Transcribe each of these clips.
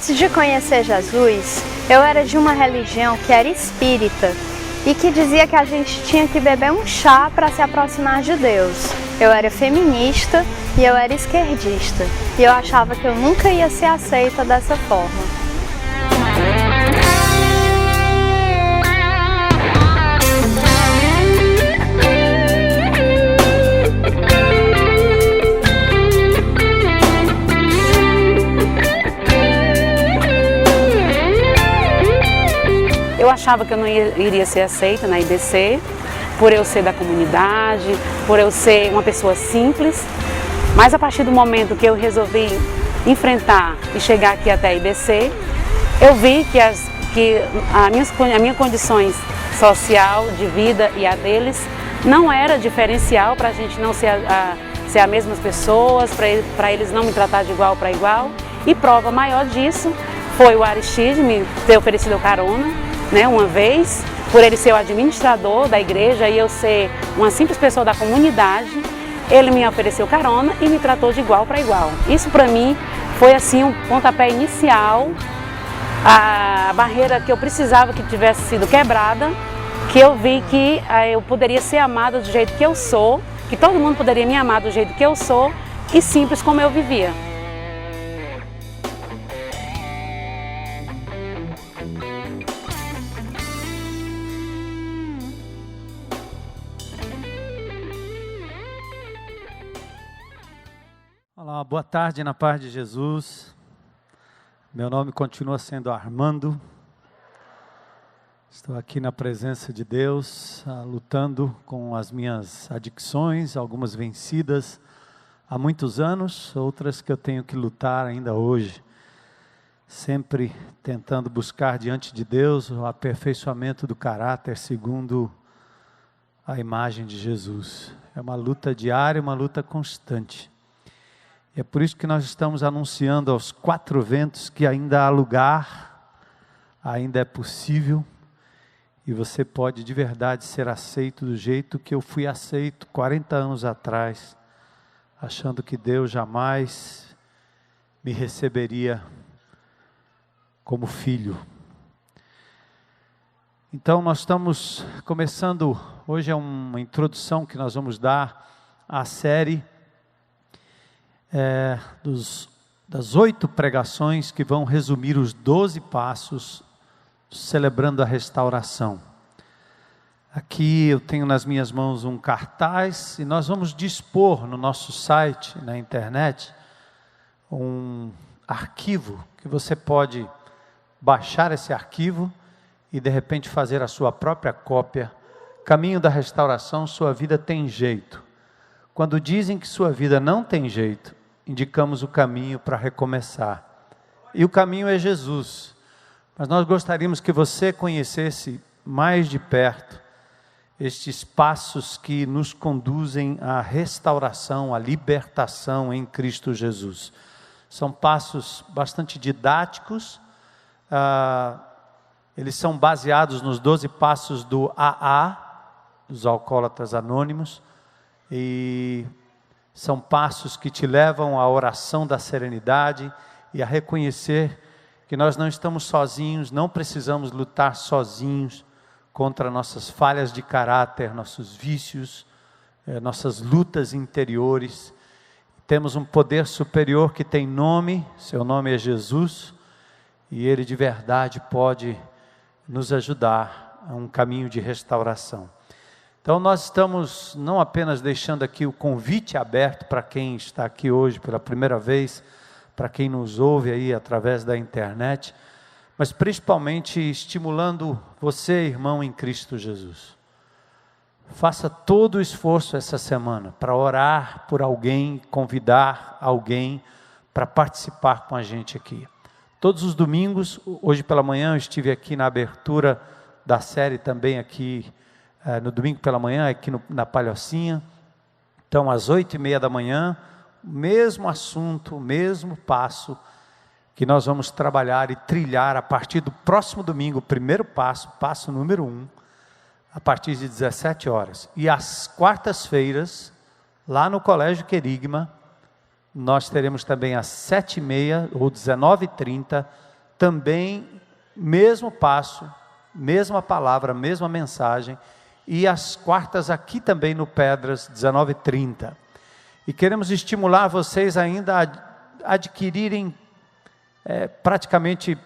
Antes de conhecer Jesus, eu era de uma religião que era espírita e que dizia que a gente tinha que beber um chá para se aproximar de Deus. Eu era feminista e eu era esquerdista e eu achava que eu nunca ia ser aceita dessa forma. Eu achava que eu não iria ser aceita na IBC, por eu ser da comunidade, por eu ser uma pessoa simples. Mas a partir do momento que eu resolvi enfrentar e chegar aqui até a IBC, eu vi que a minha condições social, de vida e a deles não era diferencial para a gente não ser as mesmas pessoas, para eles não me tratar de igual para igual. E prova maior disso foi o Aristide me ter oferecido carona, uma vez, por ele ser o administrador da igreja e eu ser uma simples pessoa da comunidade, ele me ofereceu carona e me tratou de igual para igual. Isso para mim foi assim um pontapé inicial, a barreira que eu precisava que tivesse sido quebrada, que eu vi que eu poderia ser amada do jeito que eu sou, que todo mundo poderia me amar do jeito que eu sou e simples como eu vivia. Olá, boa tarde na paz de Jesus. Meu nome continua sendo Armando. Estou aqui na presença de Deus, lutando com as minhas adicções, algumas vencidas há muitos anos, outras que eu tenho que lutar ainda hoje. Sempre tentando buscar diante de Deus o aperfeiçoamento do caráter segundo a imagem de Jesus. É uma luta diária, uma luta constante. É por isso que nós estamos anunciando aos 4 ventos que ainda há lugar, ainda é possível, e você pode de verdade ser aceito do jeito que eu fui aceito 40 anos atrás, achando que Deus jamais me receberia como filho. Então nós estamos começando, hoje é uma introdução que nós vamos dar à série das 8 pregações que vão resumir os 12 passos celebrando a restauração. Aqui eu tenho nas minhas mãos um cartaz e nós vamos dispor no nosso site, na internet, um arquivo que você pode baixar esse arquivo e de repente fazer a sua própria cópia. Caminho da restauração, sua vida tem jeito. Quando dizem que sua vida não tem jeito, indicamos o caminho para recomeçar. E o caminho é Jesus. Mas nós gostaríamos que você conhecesse mais de perto estes passos que nos conduzem à restauração, à libertação em Cristo Jesus. São passos bastante didáticos, eles são baseados nos 12 passos do AA, dos Alcoólatras Anônimos, e são passos que te levam à oração da serenidade e a reconhecer que nós não estamos sozinhos, não precisamos lutar sozinhos contra nossas falhas de caráter, nossos vícios, nossas lutas interiores. Temos um poder superior que tem nome, seu nome é Jesus, e Ele de verdade pode nos ajudar a um caminho de restauração. Então nós estamos não apenas deixando aqui o convite aberto para quem está aqui hoje pela primeira vez, para quem nos ouve aí através da internet, mas principalmente estimulando você, irmão em Cristo Jesus. Faça todo o esforço essa semana para orar por alguém, convidar alguém para participar com a gente aqui. Todos os domingos, hoje pela manhã eu estive aqui na abertura da série também aqui, no domingo pela manhã, aqui na Palhocinha. Então às 8h30 da manhã, o mesmo assunto, o mesmo passo que nós vamos trabalhar e trilhar a partir do próximo domingo, o primeiro passo, passo número 1, a partir de 17 horas. E às quartas-feiras, lá no Colégio Querigma, nós teremos também às 7h30 ou 19h30, também, mesmo passo, mesma palavra, mesma mensagem, e às quartas aqui também no Pedras, 19h30. E queremos estimular vocês ainda a adquirirem praticamente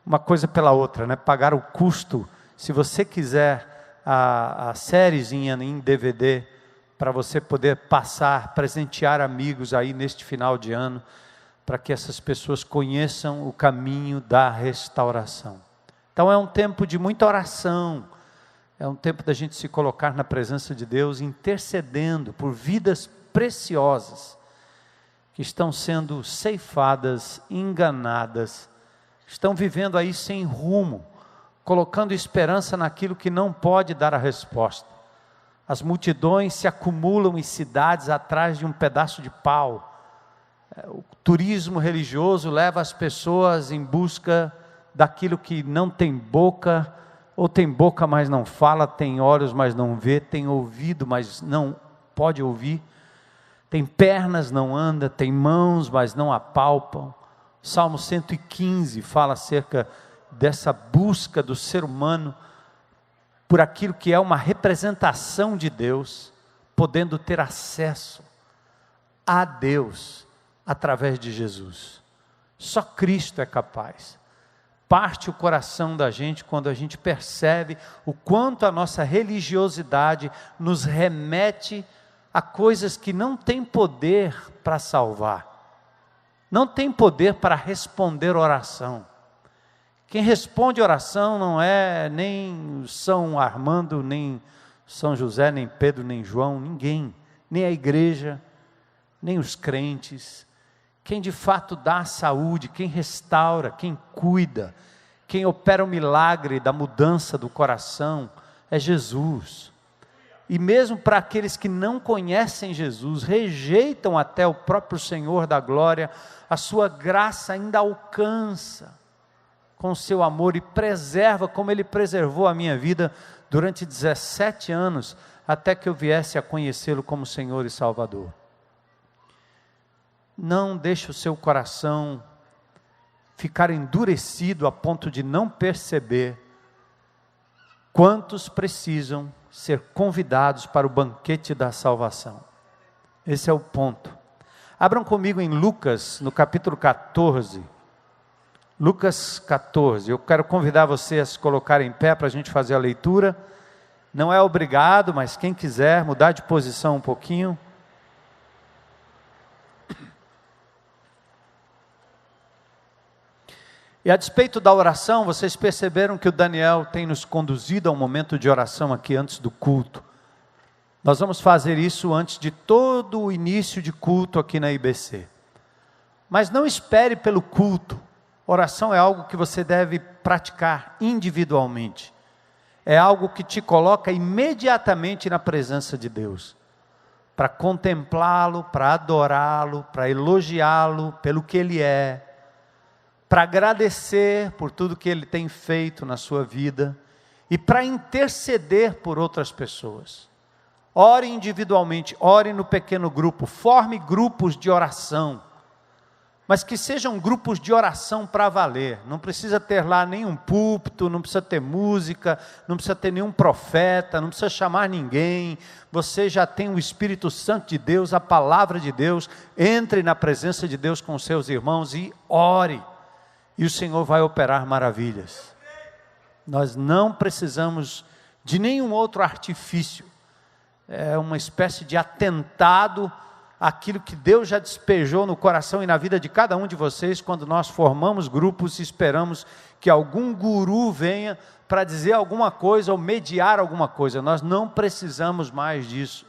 uma coisa pela outra, né? Pagar o custo, se você quiser a sériezinha em DVD, para você poder passar, presentear amigos aí neste final de ano, para que essas pessoas conheçam o caminho da restauração. Então é um tempo de muita oração, é um tempo da gente se colocar na presença de Deus, intercedendo por vidas preciosas, que estão sendo ceifadas, enganadas, estão vivendo aí sem rumo, colocando esperança naquilo que não pode dar a resposta. As multidões se acumulam em cidades atrás de um pedaço de pau. O turismo religioso leva as pessoas em busca daquilo que não tem boca, ou tem boca, mas não fala, tem olhos, mas não vê, tem ouvido, mas não pode ouvir, tem pernas, não anda, tem mãos, mas não apalpam. Salmo 115 fala acerca dessa busca do ser humano por aquilo que é uma representação de Deus, podendo ter acesso a Deus através de Jesus. Só Cristo é capaz. Parte o coração da gente quando a gente percebe o quanto a nossa religiosidade nos remete a coisas que não têm poder para salvar, não tem poder para responder oração. Quem responde oração não é nem São Armando, nem São José, nem Pedro, nem João, ninguém, nem a igreja, nem os crentes. Quem de fato dá a saúde, quem restaura, quem cuida, quem opera o milagre da mudança do coração é Jesus. E mesmo para aqueles que não conhecem Jesus, rejeitam até o próprio Senhor da glória, a sua graça ainda alcança com o seu amor e preserva, como Ele preservou a minha vida durante 17 anos, até que eu viesse a conhecê-lo como Senhor e Salvador. Não deixe o seu coração ficar endurecido a ponto de não perceber quantos precisam ser convidados para o banquete da salvação. Esse é o ponto. Abram comigo em Lucas, no capítulo 14. Lucas 14. Eu quero convidar você a se colocar em pé para a gente fazer a leitura. Não é obrigado, mas quem quiser mudar de posição um pouquinho. E a despeito da oração, vocês perceberam que o Daniel tem nos conduzido a um momento de oração aqui antes do culto. Nós vamos fazer isso antes de todo o início de culto aqui na IBC. Mas não espere pelo culto. Oração é algo que você deve praticar individualmente. É algo que te coloca imediatamente na presença de Deus. Para contemplá-lo, para adorá-lo, para elogiá-lo pelo que Ele é. Para agradecer por tudo que Ele tem feito na sua vida e para interceder por outras pessoas. Ore individualmente, ore no pequeno grupo, forme grupos de oração, mas que sejam grupos de oração para valer. Não precisa ter lá nenhum púlpito, não precisa ter música, não precisa ter nenhum profeta, não precisa chamar ninguém. Você já tem o Espírito Santo de Deus, a palavra de Deus. Entre na presença de Deus com seus irmãos e ore. E o Senhor vai operar maravilhas. Nós não precisamos de nenhum outro artifício. É uma espécie de atentado àquilo que Deus já despejou no coração e na vida de cada um de vocês, quando nós formamos grupos e esperamos que algum guru venha para dizer alguma coisa ou mediar alguma coisa. Nós não precisamos mais disso.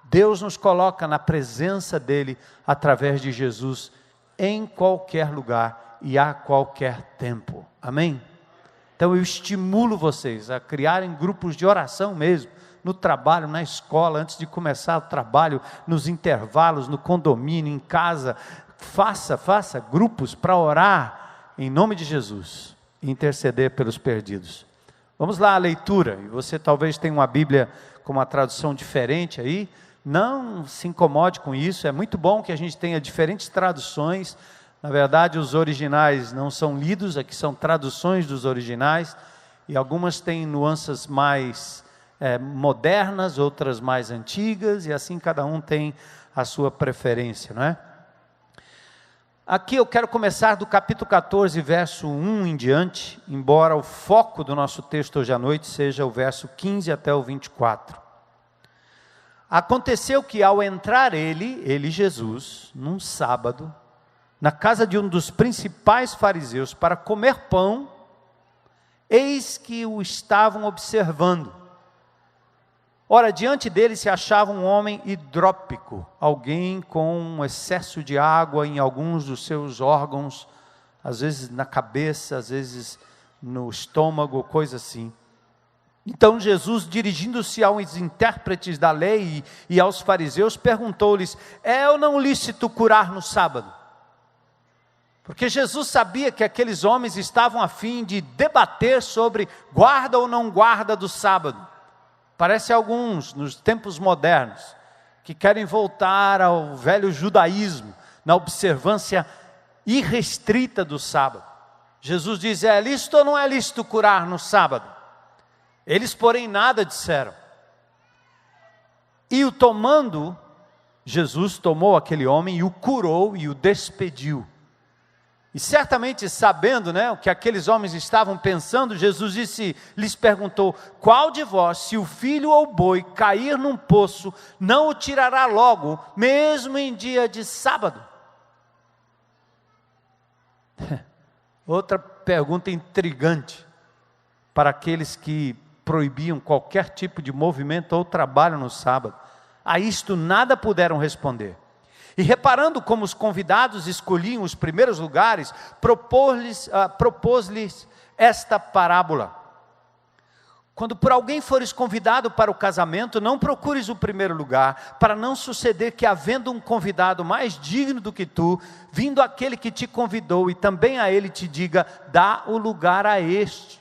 Deus nos coloca na presença dEle através de Jesus em qualquer lugar e a qualquer tempo. Amém? Então eu estimulo vocês a criarem grupos de oração mesmo, no trabalho, na escola, antes de começar o trabalho, nos intervalos, no condomínio, em casa. Faça grupos para orar em nome de Jesus e interceder pelos perdidos. Vamos lá, a leitura. E você talvez tenha uma Bíblia com uma tradução diferente aí. Não se incomode com isso, é muito bom que a gente tenha diferentes traduções. Na verdade, os originais não são lidos, aqui são traduções dos originais, e algumas têm nuances mais modernas, outras mais antigas, e assim cada um tem a sua preferência, não é? Aqui eu quero começar do capítulo 14, verso 1 em diante, embora o foco do nosso texto hoje à noite seja o verso 15 até o 24. Aconteceu que ao entrar ele Jesus, num sábado, na casa de um dos principais fariseus para comer pão, eis que o estavam observando. Ora, diante dele se achava um homem hidrópico, alguém com um excesso de água em alguns dos seus órgãos, às vezes na cabeça, às vezes no estômago, coisa assim. Então Jesus, dirigindo-se aos intérpretes da lei e aos fariseus, perguntou-lhes: é ou não lícito curar no sábado? Porque Jesus sabia que aqueles homens estavam a fim de debater sobre guarda ou não guarda do sábado. Parece alguns, nos tempos modernos, que querem voltar ao velho judaísmo, na observância irrestrita do sábado. Jesus diz: é lícito ou não é lícito curar no sábado? Eles, porém, nada disseram. E Jesus tomou aquele homem e o curou e o despediu. E certamente sabendo, o que aqueles homens estavam pensando, Jesus lhes perguntou: qual de vós, se o filho ou o boi cair num poço, não o tirará logo, mesmo em dia de sábado? Outra pergunta intrigante para aqueles que proibiam qualquer tipo de movimento ou trabalho no sábado. A isto nada puderam responder. E reparando como os convidados escolhiam os primeiros lugares, propôs-lhes esta parábola: quando por alguém fores convidado para o casamento, não procures o primeiro lugar, para não suceder que, havendo um convidado mais digno do que tu, vindo aquele que te convidou e também a ele te diga: dá o lugar a este,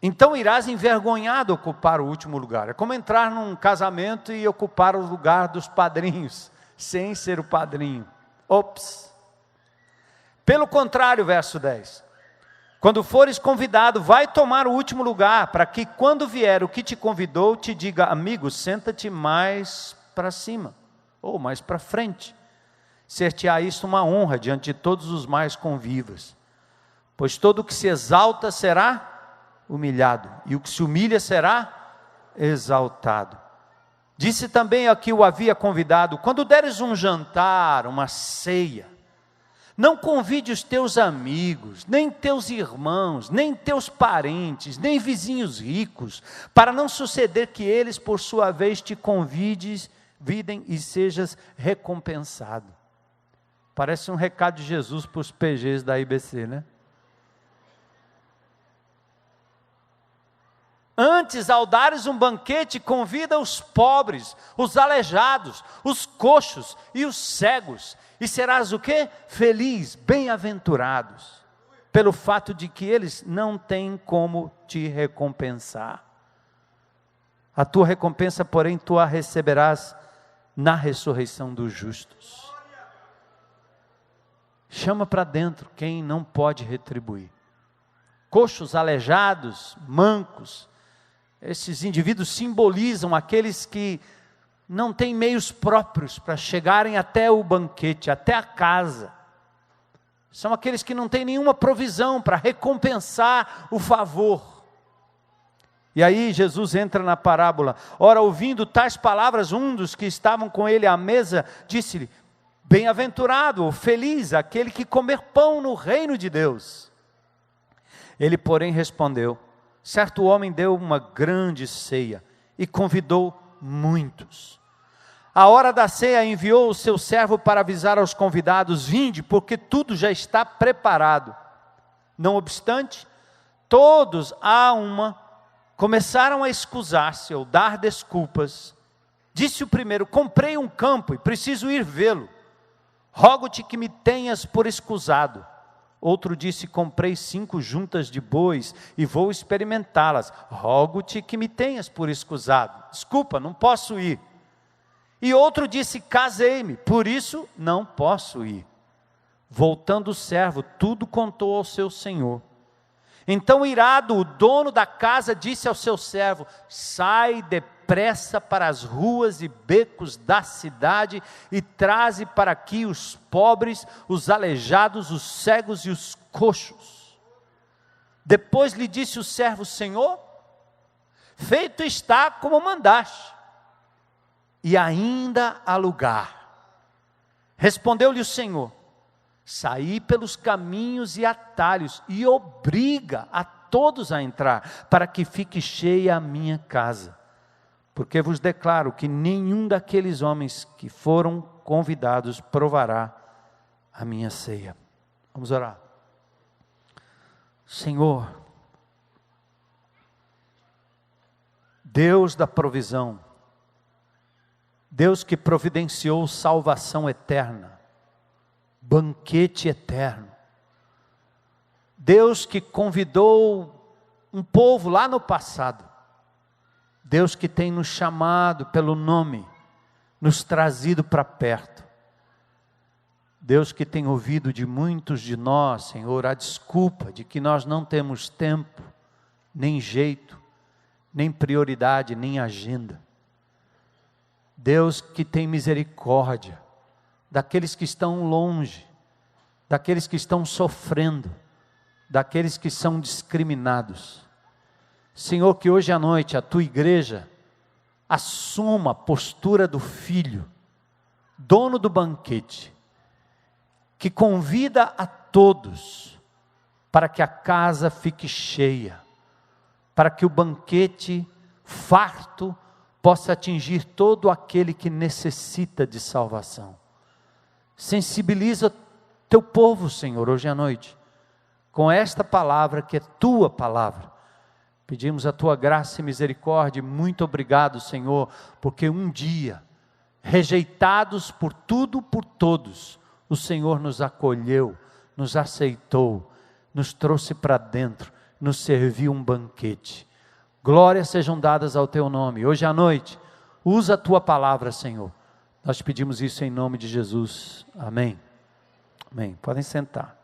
então irás envergonhado ocupar o último lugar. É como entrar num casamento e ocupar o lugar dos padrinhos, sem ser o padrinho. Ops! Pelo contrário, verso 10. Quando fores convidado, vai tomar o último lugar, para que quando vier o que te convidou, te diga: amigo, senta-te mais para cima, ou mais para frente. Ser-te-á isto uma honra diante de todos os mais convivas. Pois todo o que se exalta será humilhado, e o que se humilha será exaltado. Disse também a que o havia convidado: quando deres um jantar, uma ceia, não convide os teus amigos, nem teus irmãos, nem teus parentes, nem vizinhos ricos, para não suceder que eles, por sua vez, te convidem e sejas recompensado. Parece um recado de Jesus para os PGs da IBC, né? Antes, ao dares um banquete, convida os pobres, os aleijados, os coxos e os cegos, e serás o quê? Feliz, bem-aventurados, pelo fato de que eles não têm como te recompensar. A tua recompensa, porém, tu a receberás na ressurreição dos justos. Chama para dentro quem não pode retribuir. Coxos, aleijados, mancos, esses indivíduos simbolizam aqueles que não têm meios próprios para chegarem até o banquete, até a casa. São aqueles que não têm nenhuma provisão para recompensar o favor. E aí Jesus entra na parábola. Ora, ouvindo tais palavras, um dos que estavam com ele à mesa disse-lhe: bem-aventurado ou feliz aquele que comer pão no reino de Deus. Ele, porém, respondeu: certo homem deu uma grande ceia e convidou muitos. À hora da ceia enviou o seu servo para avisar aos convidados: vinde, porque tudo já está preparado. Não obstante, todos a uma começaram a escusar-se ou dar desculpas. Disse o primeiro: comprei um campo e preciso ir vê-lo. Rogo-te que me tenhas por escusado. Outro disse: comprei 5 juntas de bois e vou experimentá-las. Rogo-te que me tenhas por escusado. Desculpa, não posso ir. E outro disse: casei-me, por isso não posso ir. Voltando o servo, tudo contou ao seu senhor. Então, irado, o dono da casa disse ao seu servo: sai depressa para as ruas e becos da cidade e traze para aqui os pobres, os aleijados, os cegos e os coxos. Depois lhe disse o servo: Senhor, feito está como mandaste, e ainda há lugar. Respondeu-lhe o Senhor: saí pelos caminhos e atalhos, e obriga a todos a entrar, para que fique cheia a minha casa. Porque vos declaro que nenhum daqueles homens que foram convidados provará a minha ceia. Vamos orar. Senhor, Deus da provisão, Deus que providenciou salvação eterna, banquete eterno, Deus que convidou um povo lá no passado, Deus que tem nos chamado pelo nome, nos trazido para perto, Deus que tem ouvido de muitos de nós, Senhor, a desculpa de que nós não temos tempo, nem jeito, nem prioridade, nem agenda. Deus que tem misericórdia daqueles que estão longe, daqueles que estão sofrendo, daqueles que são discriminados. Senhor, que hoje à noite a tua igreja assuma a postura do filho, dono do banquete, que convida a todos para que a casa fique cheia, para que o banquete farto possa atingir todo aquele que necessita de salvação. Sensibiliza teu povo, Senhor, hoje à noite, com esta palavra que é tua palavra. Pedimos a tua graça e misericórdia. Muito obrigado, Senhor, porque um dia, rejeitados por tudo, por todos, o Senhor nos acolheu, nos aceitou, nos trouxe para dentro, nos serviu um banquete. Glórias sejam dadas ao teu nome. Hoje à noite, usa a tua palavra, Senhor. Nós pedimos isso em nome de Jesus. Amém. Amém. Podem sentar.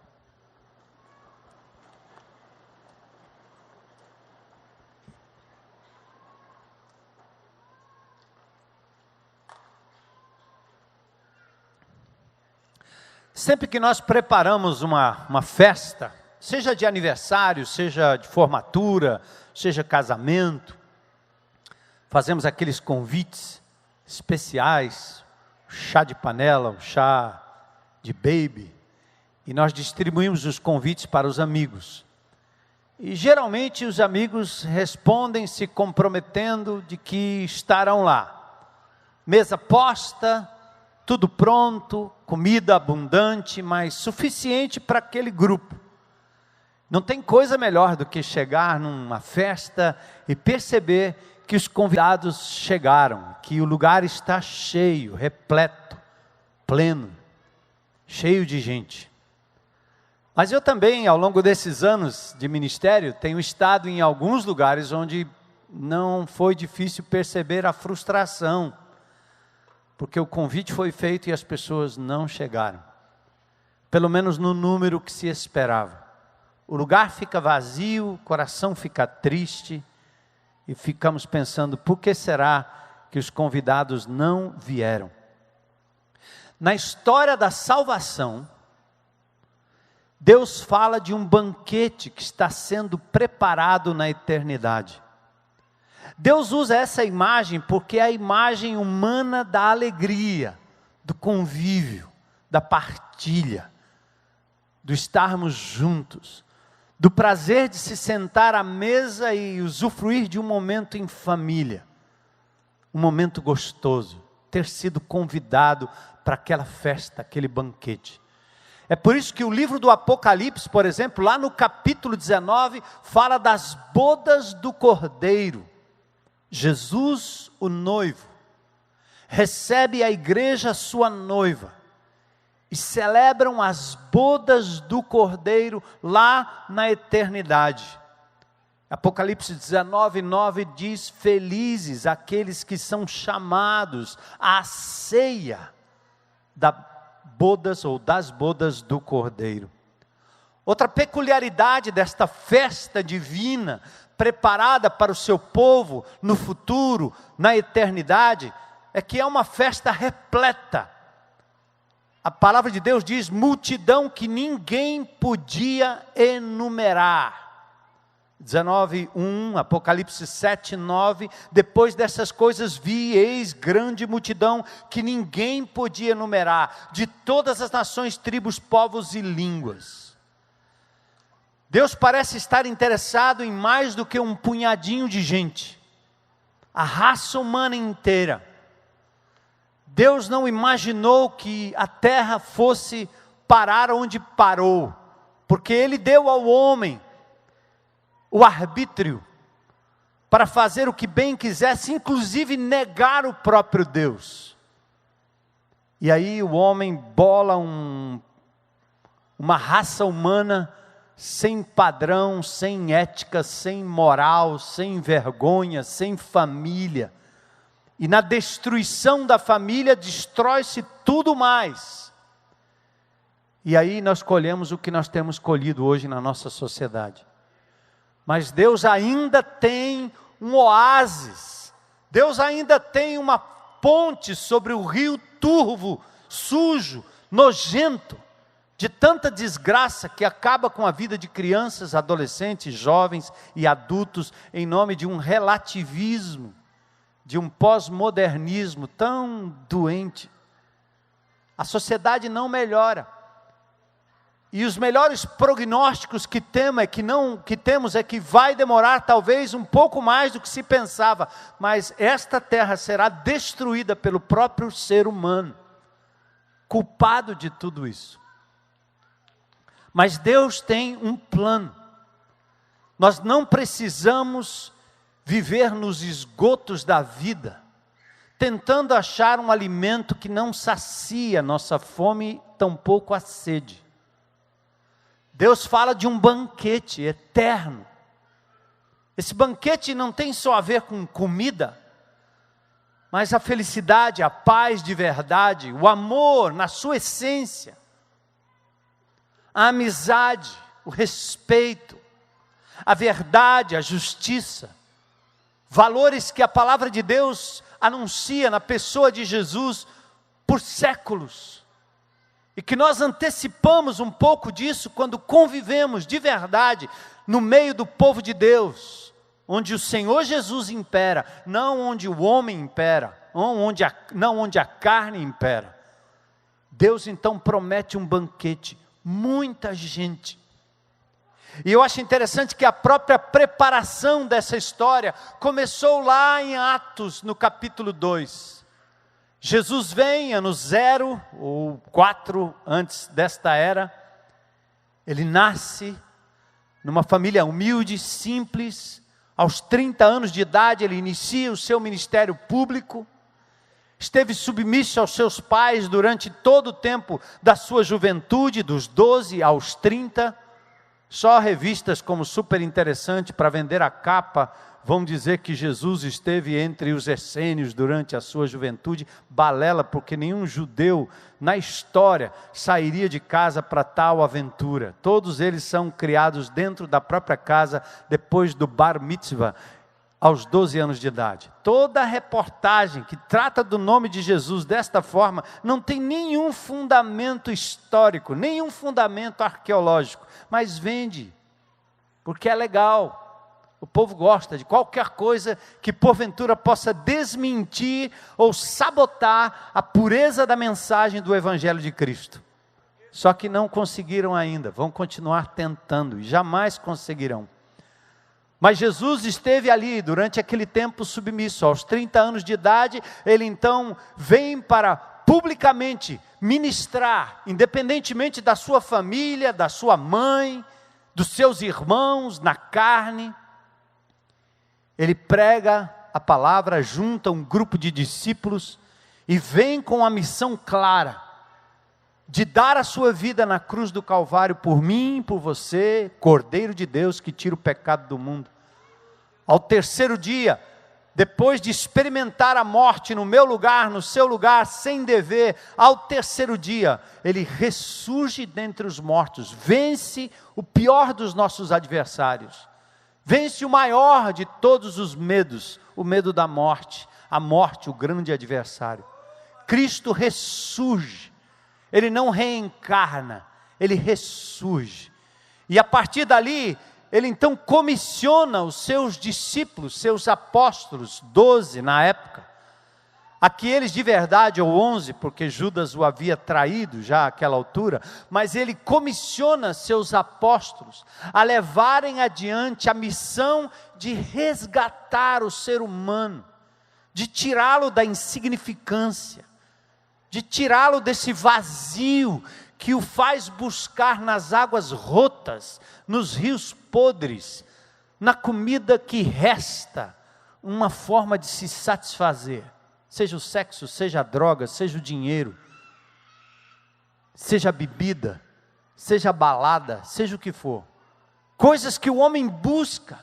Sempre que nós preparamos uma festa, seja de aniversário, seja de formatura, seja casamento, fazemos aqueles convites especiais, chá de panela, um chá de baby, e nós distribuímos os convites para os amigos. E geralmente os amigos respondem se comprometendo de que estarão lá. Mesa posta, tudo pronto, comida abundante, mas suficiente para aquele grupo. Não tem coisa melhor do que chegar numa festa e perceber que os convidados chegaram, que o lugar está cheio, repleto, pleno, cheio de gente. Mas eu também, ao longo desses anos de ministério, tenho estado em alguns lugares onde não foi difícil perceber a frustração, porque o convite foi feito e as pessoas não chegaram, pelo menos no número que se esperava. O lugar fica vazio, o coração fica triste, e ficamos pensando, por que será que os convidados não vieram? Na história da salvação, Deus fala de um banquete que está sendo preparado na eternidade. Deus usa essa imagem porque é a imagem humana da alegria, do convívio, da partilha, do estarmos juntos, do prazer de se sentar à mesa e usufruir de um momento em família, um momento gostoso, ter sido convidado para aquela festa, aquele banquete. É por isso que o livro do Apocalipse, por exemplo, lá no capítulo 19, fala das bodas do Cordeiro. Jesus, o noivo, recebe a igreja, sua noiva, e celebram as bodas do Cordeiro lá na eternidade. Apocalipse 19:9 diz: felizes aqueles que são chamados à ceia bodas ou das bodas do Cordeiro. Outra peculiaridade desta festa divina, preparada para o seu povo no futuro, na eternidade, é que é uma festa repleta. A palavra de Deus diz: multidão que ninguém podia enumerar. 19:1, Apocalipse 7:9, depois dessas coisas vi, eis grande multidão que ninguém podia enumerar, de todas as nações, tribos, povos e línguas. Deus parece estar interessado em mais do que um punhadinho de gente, a raça humana inteira. Deus não imaginou que a terra fosse parar onde parou, porque Ele deu ao homem o arbítrio para fazer o que bem quisesse, inclusive negar o próprio Deus. E aí o homem bola uma raça humana sem padrão, sem ética, sem moral, sem vergonha, sem família. E na destruição da família destrói-se tudo mais. E aí nós colhemos o que nós temos colhido hoje na nossa sociedade. Mas Deus ainda tem um oásis. Deus ainda tem uma ponte sobre o rio turvo, sujo, nojento, de tanta desgraça que acaba com a vida de crianças, adolescentes, jovens e adultos, em nome de um relativismo, de um pós-modernismo tão doente. A sociedade não melhora. E os melhores prognósticos que temos é que vai demorar talvez um pouco mais do que se pensava, mas esta terra será destruída pelo próprio ser humano, culpado de tudo isso. Mas Deus tem um plano. Nós não precisamos viver nos esgotos da vida, tentando achar um alimento que não sacia nossa fome, tampouco a sede. Deus fala de um banquete eterno. Esse banquete não tem só a ver com comida, mas a felicidade, a paz de verdade, o amor na sua essência, a amizade, o respeito, a verdade, a justiça, valores que a palavra de Deus anuncia na pessoa de Jesus por séculos. E que nós antecipamos um pouco disso quando convivemos de verdade no meio do povo de Deus, onde o Senhor Jesus impera, não onde o homem impera, não onde a carne impera. Deus então promete um banquete, muita gente. E eu acho interessante que a própria preparação dessa história começou lá em Atos, no capítulo 2. Jesus vem, ano 0 ou 4 antes desta era. Ele nasce numa família humilde, simples. Aos 30 anos de idade ele inicia o seu ministério público. Esteve submisso aos seus pais durante todo o tempo da sua juventude, dos 12 aos 30. Só revistas como Super Interessante, para vender a capa, vão dizer que Jesus esteve entre os essênios durante a sua juventude. Balela, porque nenhum judeu na história sairia de casa para tal aventura. Todos eles são criados dentro da própria casa, depois do bar mitzvah, aos 12 anos de idade. Toda a reportagem que trata do nome de Jesus desta forma, não tem nenhum fundamento histórico, nenhum fundamento arqueológico, mas vende, porque é legal. O povo gosta de qualquer coisa que porventura possa desmentir ou sabotar a pureza da mensagem do Evangelho de Cristo. Só que não conseguiram ainda, vão continuar tentando e jamais conseguirão. Mas Jesus esteve ali durante aquele tempo submisso. Aos 30 anos de idade, ele então vem para publicamente ministrar, independentemente da sua família, da sua mãe, dos seus irmãos, na carne. Ele prega a palavra, junta um grupo de discípulos e vem com a missão clara de dar a sua vida na cruz do Calvário por mim e por você, Cordeiro de Deus que tira o pecado do mundo. Ao terceiro dia, depois de experimentar a morte no meu lugar, no seu lugar, sem dever, ao terceiro dia, ele ressurge dentre os mortos, vence o pior dos nossos adversários, vence o maior de todos os medos, o medo da morte, a morte, o grande adversário. Cristo ressurge, ele não reencarna, ele ressurge, e a partir dali, ele então comissiona os seus discípulos, seus apóstolos, 12 na época, aqueles de verdade, ou 11, porque Judas o havia traído já àquela altura, mas ele comissiona seus apóstolos a levarem adiante a missão de resgatar o ser humano, de tirá-lo da insignificância, de tirá-lo desse vazio que o faz buscar nas águas rotas, nos rios podres, na comida que resta, uma forma de se satisfazer, seja o sexo, seja a droga, seja o dinheiro, seja a bebida, seja a balada, seja o que for, coisas que o homem busca,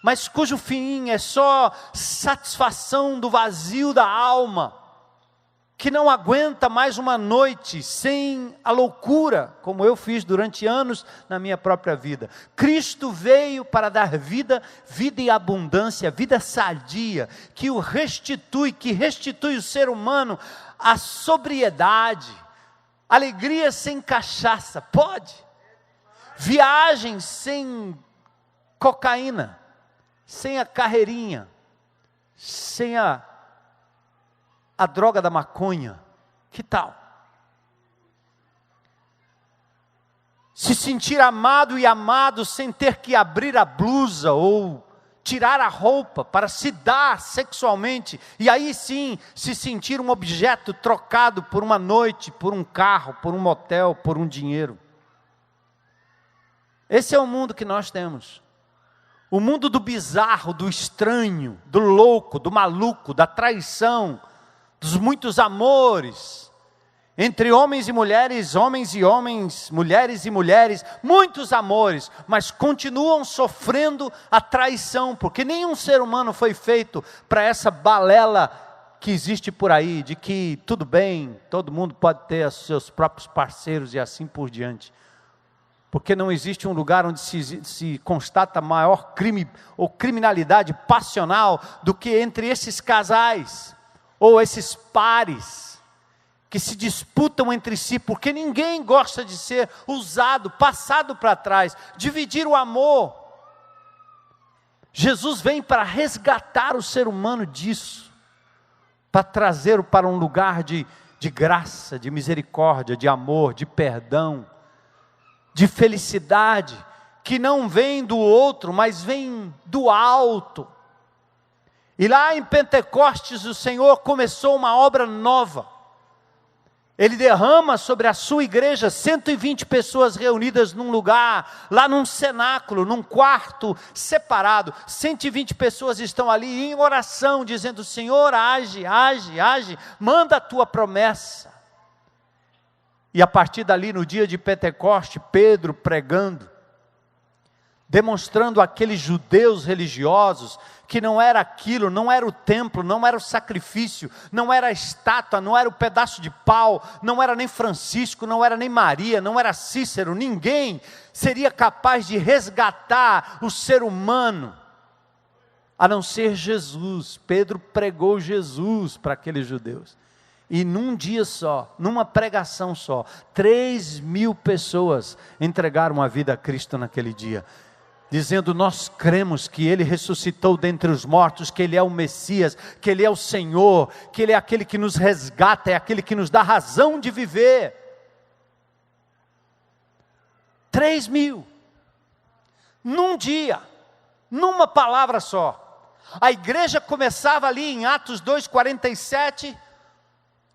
mas cujo fim é só satisfação do vazio da alma, que não aguenta mais uma noite sem a loucura, como eu fiz durante anos na minha própria vida. Cristo veio para dar vida, vida em abundância, vida sadia, que restitui o ser humano à sobriedade, alegria sem cachaça, pode? Viagem sem cocaína, sem a carreirinha, sem a droga da maconha, que tal? Se sentir amado e amado sem ter que abrir a blusa ou tirar a roupa para se dar sexualmente, e aí sim se sentir um objeto trocado por uma noite, por um carro, por um motel, por um dinheiro. Esse é o mundo que nós temos. O mundo do bizarro, do estranho, do louco, do maluco, da traição, dos muitos amores, entre homens e mulheres, mulheres e mulheres, muitos amores, mas continuam sofrendo a traição, porque nenhum ser humano foi feito para essa balela que existe por aí, de que tudo bem, todo mundo pode ter os seus próprios parceiros e assim por diante, porque não existe um lugar onde se constata maior crime ou criminalidade passional do que entre esses casais, ou esses pares, que se disputam entre si, porque ninguém gosta de ser usado, passado para trás, dividir o amor. Jesus vem para resgatar o ser humano disso, para trazê-lo para um lugar de graça, de misericórdia, de amor, de perdão, de felicidade, que não vem do outro, mas vem do alto. E lá em Pentecostes o Senhor começou uma obra nova. Ele derrama sobre a sua igreja 120 pessoas reunidas num lugar, lá num cenáculo, num quarto separado. 120 pessoas estão ali em oração, dizendo: Senhor, age, manda a tua promessa. E a partir dali, no dia de Pentecoste, Pedro pregando, demonstrando aqueles judeus religiosos, que não era aquilo, não era o templo, não era o sacrifício, não era a estátua, não era o pedaço de pau, não era nem Francisco, não era nem Maria, não era Cícero, ninguém seria capaz de resgatar o ser humano, a não ser Jesus. Pedro pregou Jesus para aqueles judeus, e num dia só, numa pregação só, 3.000 pessoas entregaram a vida a Cristo naquele dia, dizendo: nós cremos que Ele ressuscitou dentre os mortos, que Ele é o Messias, que Ele é o Senhor, que Ele é aquele que nos resgata, é aquele que nos dá razão de viver. 3.000, num dia, numa palavra só. A igreja começava ali em Atos 2,47,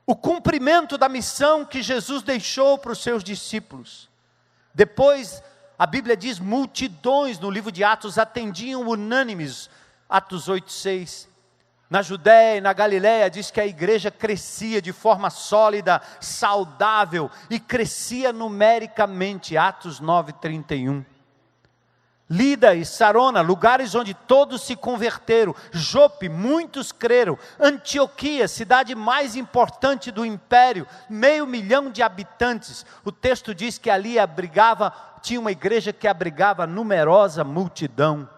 o cumprimento da missão que Jesus deixou para os seus discípulos. Depois, a Bíblia diz, multidões no livro de Atos atendiam unânimes, Atos 8,6. Na Judéia e na Galiléia diz que a igreja crescia de forma sólida, saudável, e crescia numericamente, Atos 9,31. Lida e Sarona, lugares onde todos se converteram. Jope, muitos creram. Antioquia, cidade mais importante do império, 500.000 de habitantes. O texto diz que ali tinha uma igreja que abrigava numerosa multidão.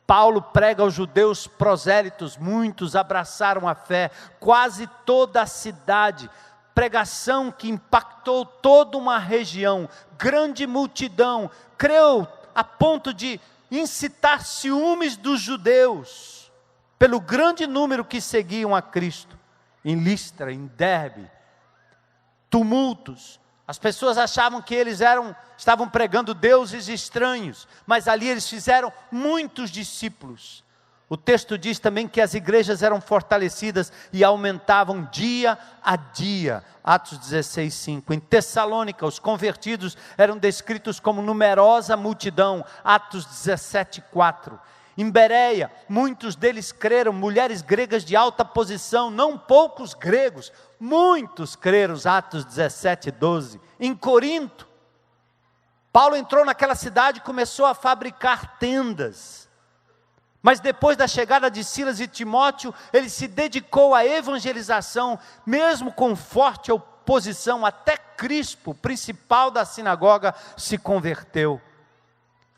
Paulo prega aos judeus prosélitos, muitos abraçaram a fé, quase toda a cidade. Pregação que impactou toda uma região, grande multidão, creu a ponto de incitar ciúmes dos judeus, pelo grande número que seguiam a Cristo. Em Listra, em Derbe, tumultos. As pessoas achavam que eles estavam pregando deuses estranhos, mas ali eles fizeram muitos discípulos. O texto diz também que as igrejas eram fortalecidas e aumentavam dia a dia. Atos 16:5. Em Tessalônica, os convertidos eram descritos como numerosa multidão. Atos 17:4. Em Bereia, muitos deles creram, mulheres gregas de alta posição, não poucos gregos, muitos creram. Atos 17:12. Em Corinto, Paulo entrou naquela cidade e começou a fabricar tendas. Mas depois da chegada de Silas e Timóteo, ele se dedicou à evangelização, mesmo com forte oposição. Até Crispo, principal da sinagoga, se converteu.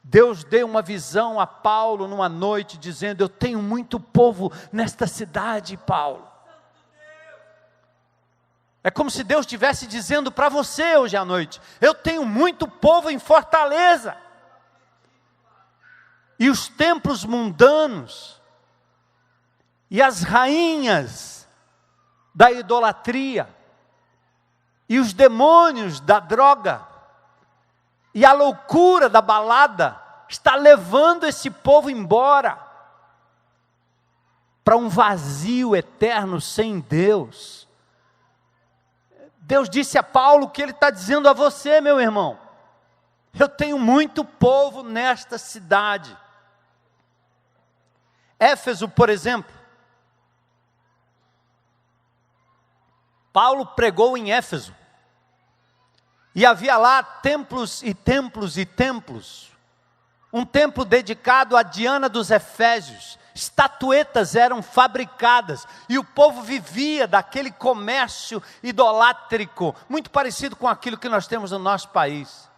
Deus deu uma visão a Paulo numa noite, dizendo: eu tenho muito povo nesta cidade, Paulo. É como se Deus estivesse dizendo para você hoje à noite: eu tenho muito povo em Fortaleza. E os templos mundanos, e as rainhas da idolatria, e os demônios da droga, e a loucura da balada, está levando esse povo embora, para um vazio eterno sem Deus. Deus disse a Paulo o que ele está dizendo a você, meu irmão: eu tenho muito povo nesta cidade. Éfeso, por exemplo, Paulo pregou em Éfeso, e havia lá templos e templos e templos. Um templo dedicado a Diana dos Efésios, estatuetas eram fabricadas, e o povo vivia daquele comércio idolátrico, muito parecido com aquilo que nós temos no nosso país.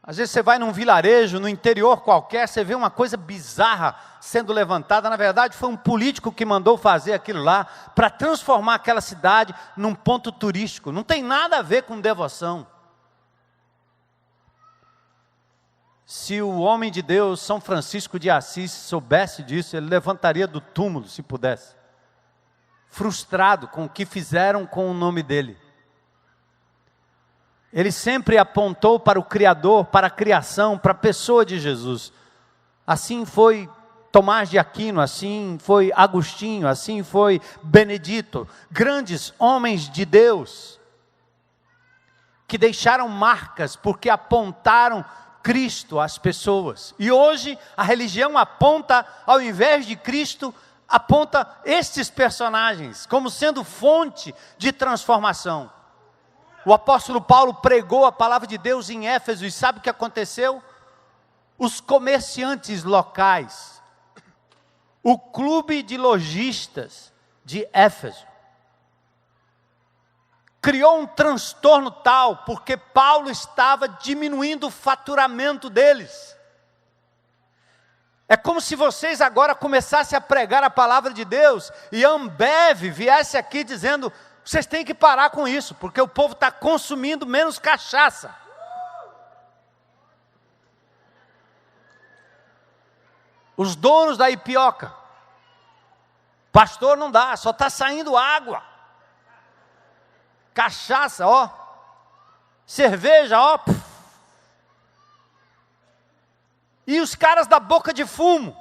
Às vezes você vai num vilarejo, no interior qualquer, você vê uma coisa bizarra sendo levantada. Na verdade, foi um político que mandou fazer aquilo lá, para transformar aquela cidade num ponto turístico. Não tem nada a ver com devoção. Se o homem de Deus, São Francisco de Assis, soubesse disso, ele levantaria do túmulo, se pudesse. Frustrado com o que fizeram com o nome dele. Ele sempre apontou para o Criador, para a criação, para a pessoa de Jesus. Assim foi Tomás de Aquino, assim foi Agostinho, assim foi Benedito. Grandes homens de Deus, que deixaram marcas, porque apontaram Cristo às pessoas. E hoje a religião aponta, ao invés de Cristo, aponta estes personagens, como sendo fonte de transformação. O apóstolo Paulo pregou a palavra de Deus em Éfeso, e sabe o que aconteceu? Os comerciantes locais, o clube de lojistas de Éfeso, criou um transtorno tal, porque Paulo estava diminuindo o faturamento deles. É como se vocês agora começassem a pregar a palavra de Deus, e a Ambev viesse aqui dizendo: vocês têm que parar com isso, porque o povo está consumindo menos cachaça. Os donos da Ipioca: pastor, não dá, só está saindo água. Cachaça, ó. Cerveja, ó. E os caras da boca de fumo,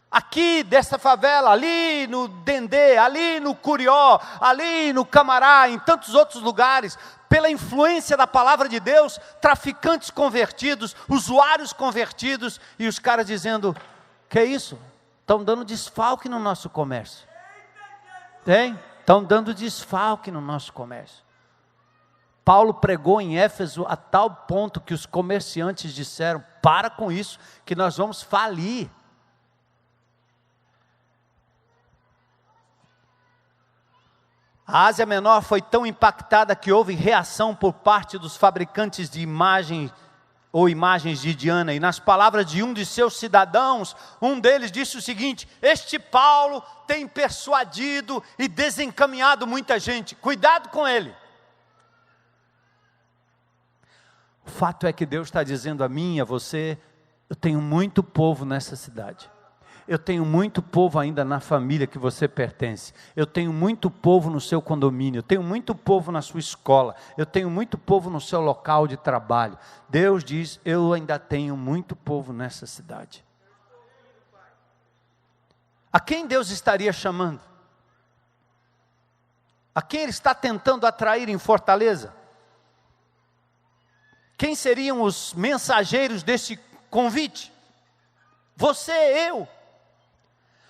aqui dessa favela, ali no Dendê, ali no Curió, ali no Camará, em tantos outros lugares, pela influência da palavra de Deus, traficantes convertidos, usuários convertidos, e os caras dizendo: que é isso? Estão dando desfalque no nosso comércio. Tem? Estão dando desfalque no nosso comércio. Paulo pregou em Éfeso a tal ponto que os comerciantes disseram: para com isso, que nós vamos falir. A Ásia Menor foi tão impactada que houve reação por parte dos fabricantes de imagens ou imagens de Diana. E nas palavras de um de seus cidadãos, um deles disse o seguinte: este Paulo tem persuadido e desencaminhado muita gente, cuidado com ele. O fato é que Deus está dizendo a mim e a você: eu tenho muito povo nessa cidade. Eu tenho muito povo ainda na família que você pertence. Eu tenho muito povo no seu condomínio. Eu tenho muito povo na sua escola. Eu tenho muito povo no seu local de trabalho. Deus diz: eu ainda tenho muito povo nessa cidade. A quem Deus estaria chamando? A quem Ele está tentando atrair em Fortaleza? Quem seriam os mensageiros desse convite? Você, eu.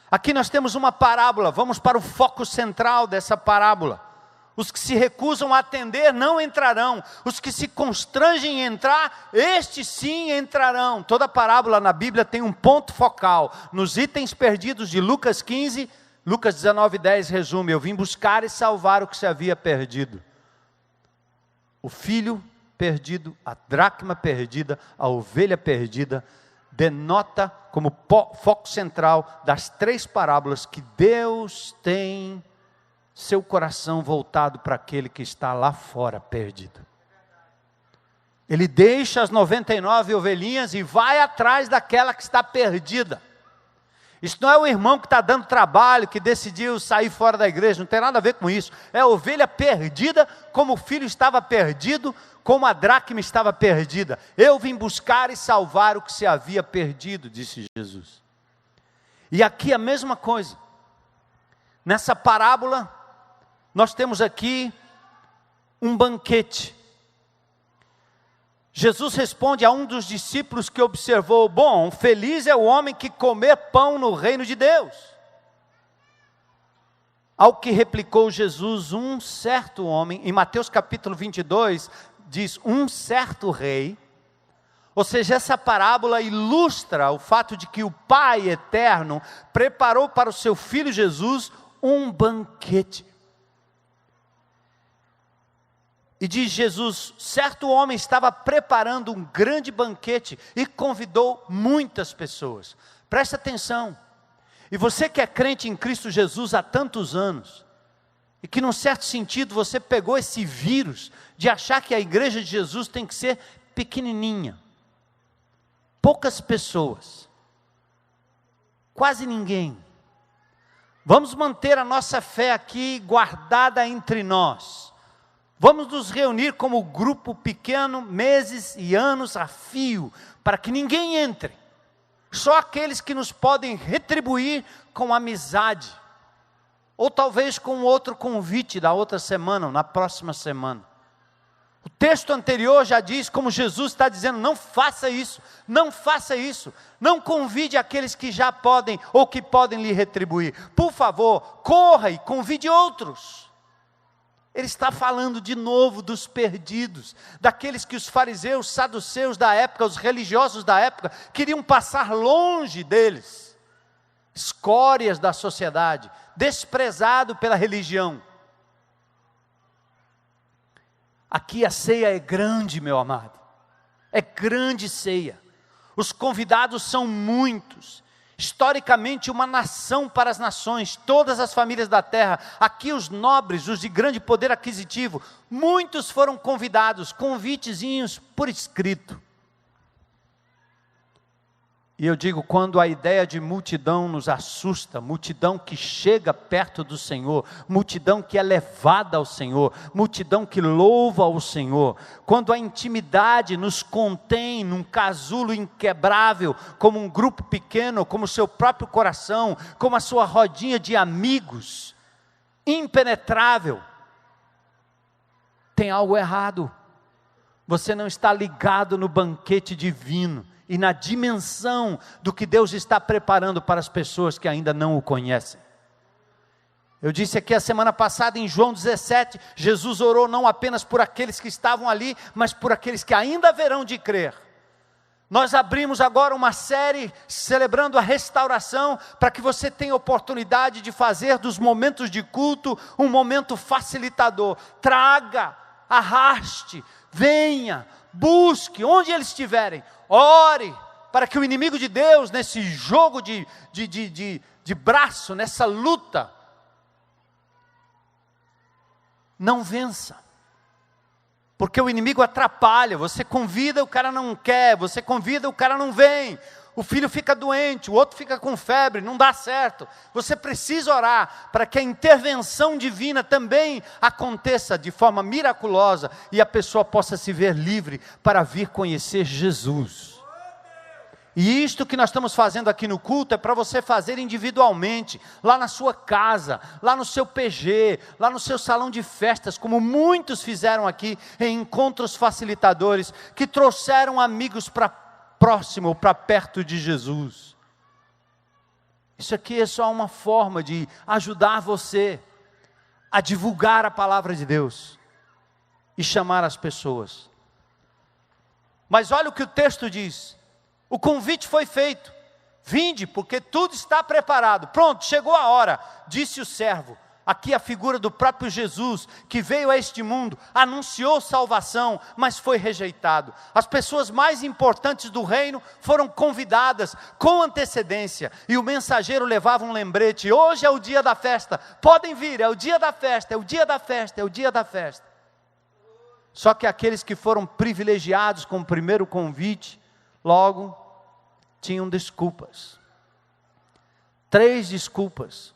Aqui nós temos uma parábola, vamos para o foco central dessa parábola. Os que se recusam a atender não entrarão, os que se constrangem em entrar, estes sim entrarão. Toda parábola na Bíblia tem um ponto focal. Nos itens perdidos de Lucas 15, Lucas 19:10 resume: eu vim buscar e salvar o que se havia perdido. O filho perdido, a dracma perdida, a ovelha perdida, denota como foco central das 3 parábolas que Deus tem seu coração voltado para aquele que está lá fora perdido. Ele deixa as 99 ovelhinhas e vai atrás daquela que está perdida. Isso não é o irmão que está dando trabalho, que decidiu sair fora da igreja, não tem nada a ver com isso. É a ovelha perdida, como o filho estava perdido, como a dracma estava perdida. Eu vim buscar e salvar o que se havia perdido, disse Jesus. E aqui a mesma coisa. Nessa parábola, nós temos aqui um banquete. Jesus responde a um dos discípulos que observou: bom, feliz é o homem que comer pão no reino de Deus. Ao que replicou Jesus: um certo homem, em Mateus capítulo 22, diz um certo rei. Ou seja, essa parábola ilustra o fato de que o Pai eterno preparou para o seu Filho Jesus um banquete. E diz Jesus: certo homem estava preparando um grande banquete e convidou muitas pessoas. Presta atenção. E você que é crente em Cristo Jesus há tantos anos, e que num certo sentido você pegou esse vírus de achar que a igreja de Jesus tem que ser pequenininha, poucas pessoas, quase ninguém. Vamos manter a nossa fé aqui guardada entre nós. Vamos nos reunir como grupo pequeno, meses e anos a fio, para que ninguém entre. Só aqueles que nos podem retribuir com amizade. Ou talvez com outro convite da outra semana, ou na próxima semana. O texto anterior já diz como Jesus está dizendo: não faça isso, não faça isso. Não convide aqueles que já podem ou que podem lhe retribuir. Por favor, corra e convide outros. Ele está falando de novo dos perdidos, daqueles que os fariseus, saduceus da época, os religiosos da época, queriam passar longe deles. Escórias da sociedade, desprezado pela religião. Aqui a ceia é grande, meu amado. É grande ceia. Os convidados são muitos. Historicamente uma nação para as nações, todas as famílias da terra, aqui os nobres, os de grande poder aquisitivo, muitos foram convidados, convitezinhos por escrito. E eu digo, quando a ideia de multidão nos assusta, multidão que chega perto do Senhor, multidão que é levada ao Senhor, multidão que louva ao Senhor, quando a intimidade nos contém num casulo inquebrável, como um grupo pequeno, como o seu próprio coração, como a sua rodinha de amigos, impenetrável, tem algo errado. Você não está ligado no banquete divino e na dimensão do que Deus está preparando para as pessoas que ainda não o conhecem. Eu disse aqui a semana passada em João 17, Jesus orou não apenas por aqueles que estavam ali, mas por aqueles que ainda haverão de crer. Nós abrimos agora uma série celebrando a restauração, para que você tenha oportunidade de fazer dos momentos de culto um momento facilitador. Traga, arraste, venha, busque, onde eles estiverem, ore, para que o inimigo de Deus, nesse jogo de braço, nessa luta, não vença. Porque o inimigo atrapalha. Você convida, o cara não quer. Você convida, o cara não vem. O filho fica doente, o outro fica com febre, não dá certo. Você precisa orar para que a intervenção divina também aconteça de forma miraculosa e a pessoa possa se ver livre para vir conhecer Jesus. E isto que nós estamos fazendo aqui no culto é para você fazer individualmente, lá na sua casa, lá no seu PG, lá no seu salão de festas, como muitos fizeram aqui em encontros facilitadores, que trouxeram amigos para próximo, para perto de Jesus. Isso aqui é só uma forma de ajudar você a divulgar a palavra de Deus e chamar as pessoas. Mas olha o que o texto diz. O convite foi feito, vinde, porque tudo está preparado. Pronto, chegou a hora, disse o servo. Aqui a figura do próprio Jesus, que veio a este mundo, anunciou salvação, mas foi rejeitado. As pessoas mais importantes do reino foram convidadas com antecedência, e o mensageiro levava um lembrete: hoje é o dia da festa, podem vir, é o dia da festa, é o dia da festa, é o dia da festa. Só que aqueles que foram privilegiados com o primeiro convite, logo tinham desculpas. 3 desculpas.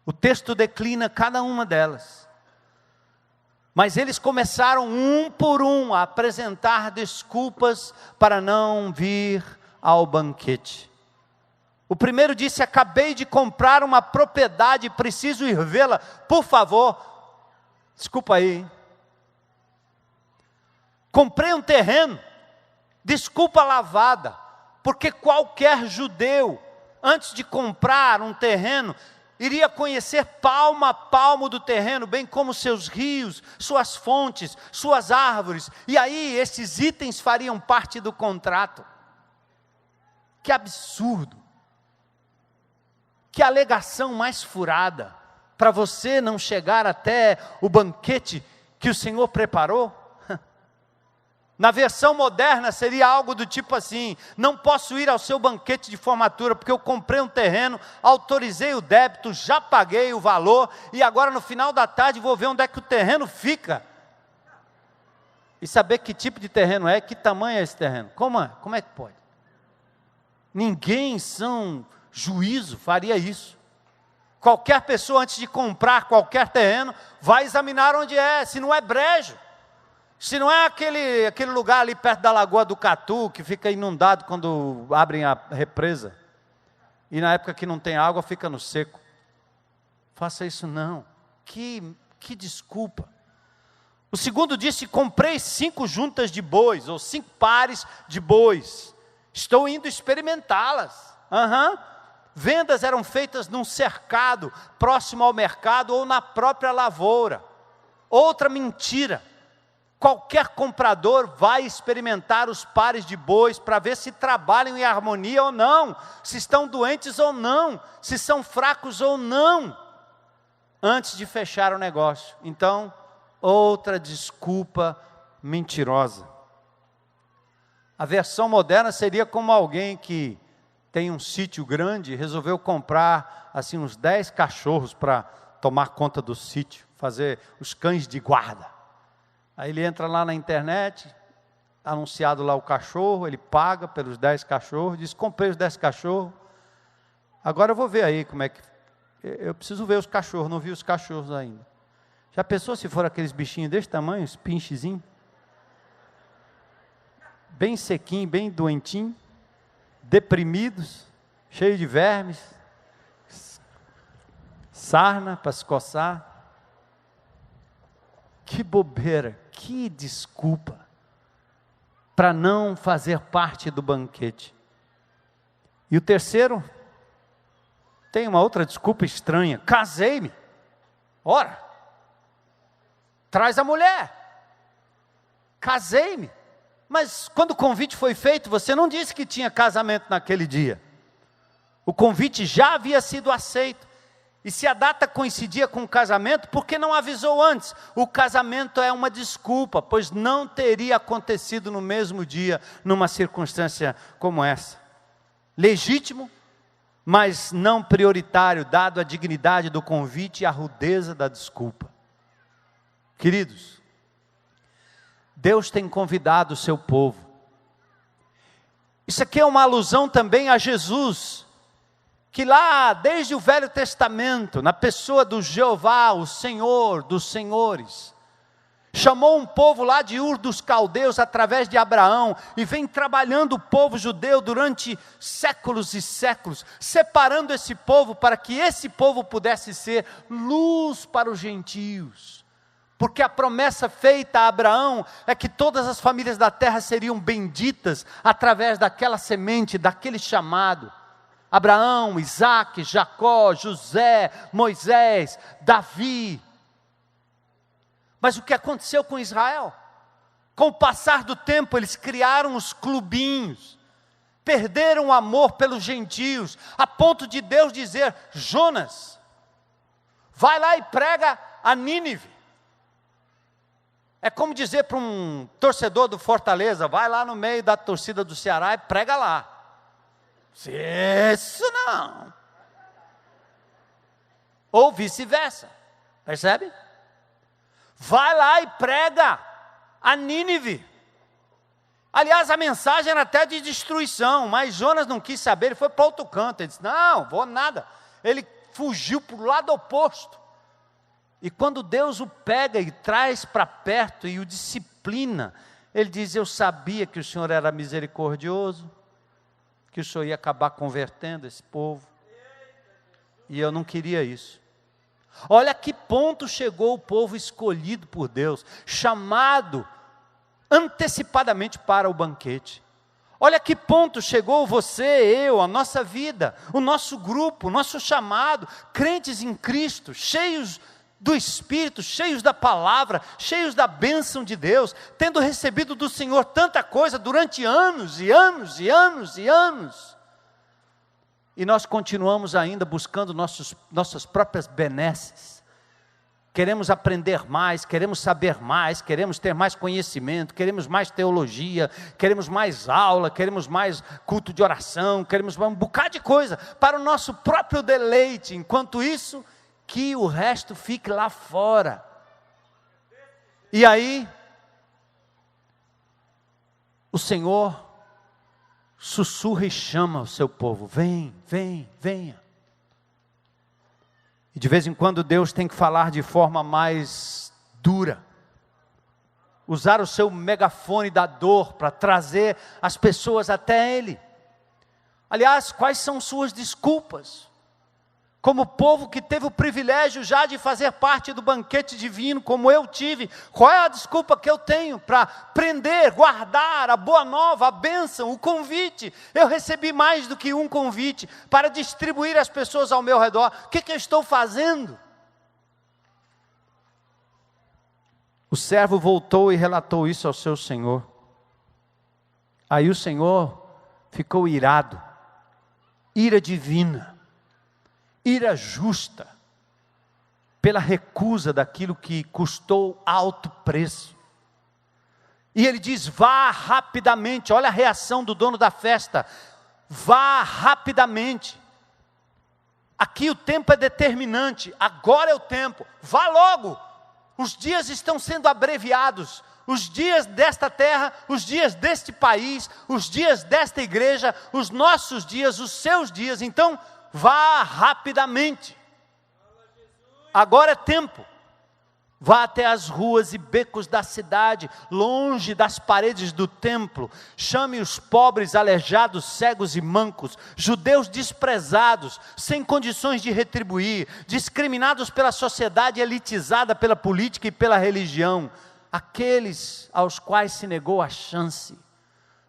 O texto declina cada uma delas. Mas eles começaram um por um a apresentar desculpas para não vir ao banquete. O primeiro disse: acabei de comprar uma propriedade, preciso ir vê-la, por favor. Desculpa aí. Comprei um terreno. Desculpa lavada, porque qualquer judeu, antes de comprar um terreno, iria conhecer palmo a palmo do terreno, bem como seus rios, suas fontes, suas árvores, e aí esses itens fariam parte do contrato. Que absurdo! Que alegação mais furada, para você não chegar até o banquete que o Senhor preparou? Na versão moderna seria algo do tipo assim: não posso ir ao seu banquete de formatura, porque eu comprei um terreno, autorizei o débito, já paguei o valor, e agora no final da tarde vou ver onde é que o terreno fica. E saber que tipo de terreno é, que tamanho é esse terreno. Como é que pode? Ninguém em são juízo faria isso. Qualquer pessoa, antes de comprar qualquer terreno, vai examinar onde é, se não é brejo. Se não é aquele lugar ali perto da Lagoa do Catu, que fica inundado quando abrem a represa, e na época que não tem água fica no seco. Faça isso não. Que desculpa. O segundo disse: comprei 5 juntas de bois, ou 5 pares de bois. Estou indo experimentá-las. Vendas eram feitas num cercado, próximo ao mercado, ou na própria lavoura. Outra mentira. Qualquer comprador vai experimentar os pares de bois para ver se trabalham em harmonia ou não, se estão doentes ou não, se são fracos ou não, antes de fechar o negócio. Então, outra desculpa mentirosa. A versão moderna seria como alguém que tem um sítio grande e resolveu comprar assim uns 10 cachorros para tomar conta do sítio, fazer os cães de guarda. Aí ele entra lá na internet, anunciado lá o cachorro, ele paga pelos 10 cachorros, diz: comprei os 10 cachorros, agora eu vou ver aí como é que... Eu preciso ver os cachorros, não vi os cachorros ainda. Já pensou se for aqueles bichinhos desse tamanho, os pinchezinhos? Bem sequinho, bem doentinho, deprimidos, cheio de vermes, sarna para se coçar. Que bobeira, que desculpa para não fazer parte do banquete. E o terceiro tem uma outra desculpa estranha: casei-me. Ora, traz a mulher. Casei-me. Mas quando o convite foi feito, você não disse que tinha casamento naquele dia. O convite já havia sido aceito. E se a data coincidia com o casamento, por que não avisou antes? O casamento é uma desculpa, pois não teria acontecido no mesmo dia, numa circunstância como essa. Legítimo, mas não prioritário, dado a dignidade do convite e a rudeza da desculpa. Queridos, Deus tem convidado o seu povo. Isso aqui é uma alusão também a Jesus, que lá desde o Velho Testamento, na pessoa do Jeová, o Senhor dos senhores, chamou um povo lá de Ur dos Caldeus através de Abraão, e vem trabalhando o povo judeu durante séculos e séculos, separando esse povo para que esse povo pudesse ser luz para os gentios. Porque a promessa feita a Abraão é que todas as famílias da terra seriam benditas através daquela semente, daquele chamado. Abraão, Isaque, Jacó, José, Moisés, Davi. Mas o que aconteceu com Israel? Com o passar do tempo, eles criaram os clubinhos, perderam o amor pelos gentios, a ponto de Deus dizer: Jonas, vai lá e prega a Nínive. É como dizer para um torcedor do Fortaleza: vai lá no meio da torcida do Ceará e prega lá. Isso não. Ou vice-versa, percebe? Vai lá e prega a Nínive. Aliás, a mensagem era até de destruição, mas Jonas não quis saber, ele foi para outro canto. Ele disse: não, vou nada. Ele fugiu para o lado oposto. E quando Deus o pega e traz para perto e o disciplina, ele diz: eu sabia que o Senhor era misericordioso, que o Senhor ia acabar convertendo esse povo, e eu não queria isso. Olha a que ponto chegou o povo escolhido por Deus, chamado antecipadamente para o banquete. Olha a que ponto chegou você, eu, a nossa vida, o nosso grupo, o nosso chamado, crentes em Cristo, cheios do Espírito, cheios da palavra, cheios da bênção de Deus, tendo recebido do Senhor tanta coisa durante anos e anos e anos e anos. E nós continuamos ainda buscando nossas próprias benesses. Queremos aprender mais, queremos saber mais, queremos ter mais conhecimento, queremos mais teologia, queremos mais aula, queremos mais culto de oração, queremos um bocado de coisa para o nosso próprio deleite. Enquanto isso, que o resto fique lá fora. E aí, o Senhor sussurra e chama o seu povo: vem, vem, venha. E de vez em quando Deus tem que falar de forma mais dura, usar o seu megafone da dor para trazer as pessoas até Ele. Aliás, quais são suas desculpas? Como povo que teve o privilégio já de fazer parte do banquete divino, como eu tive, qual é a desculpa que eu tenho para prender, guardar a boa nova, a bênção, o convite? Eu recebi mais do que um convite para distribuir às pessoas ao meu redor. O que eu estou fazendo? O servo voltou e relatou isso ao seu senhor. Aí o Senhor ficou irado, ira divina, ira justa, pela recusa daquilo que custou alto preço. E ele diz: vá rapidamente. Olha a reação do dono da festa: vá rapidamente. Aqui o tempo é determinante, agora é o tempo, vá logo. Os dias estão sendo abreviados, os dias desta terra, os dias deste país, os dias desta igreja, os nossos dias, os seus dias. Então, vá rapidamente. Agora é tempo. Vá até as ruas e becos da cidade, longe das paredes do templo. Chame os pobres, aleijados, cegos e mancos, judeus desprezados, sem condições de retribuir, discriminados pela sociedade elitizada pela política e pela religião, aqueles aos quais se negou a chance.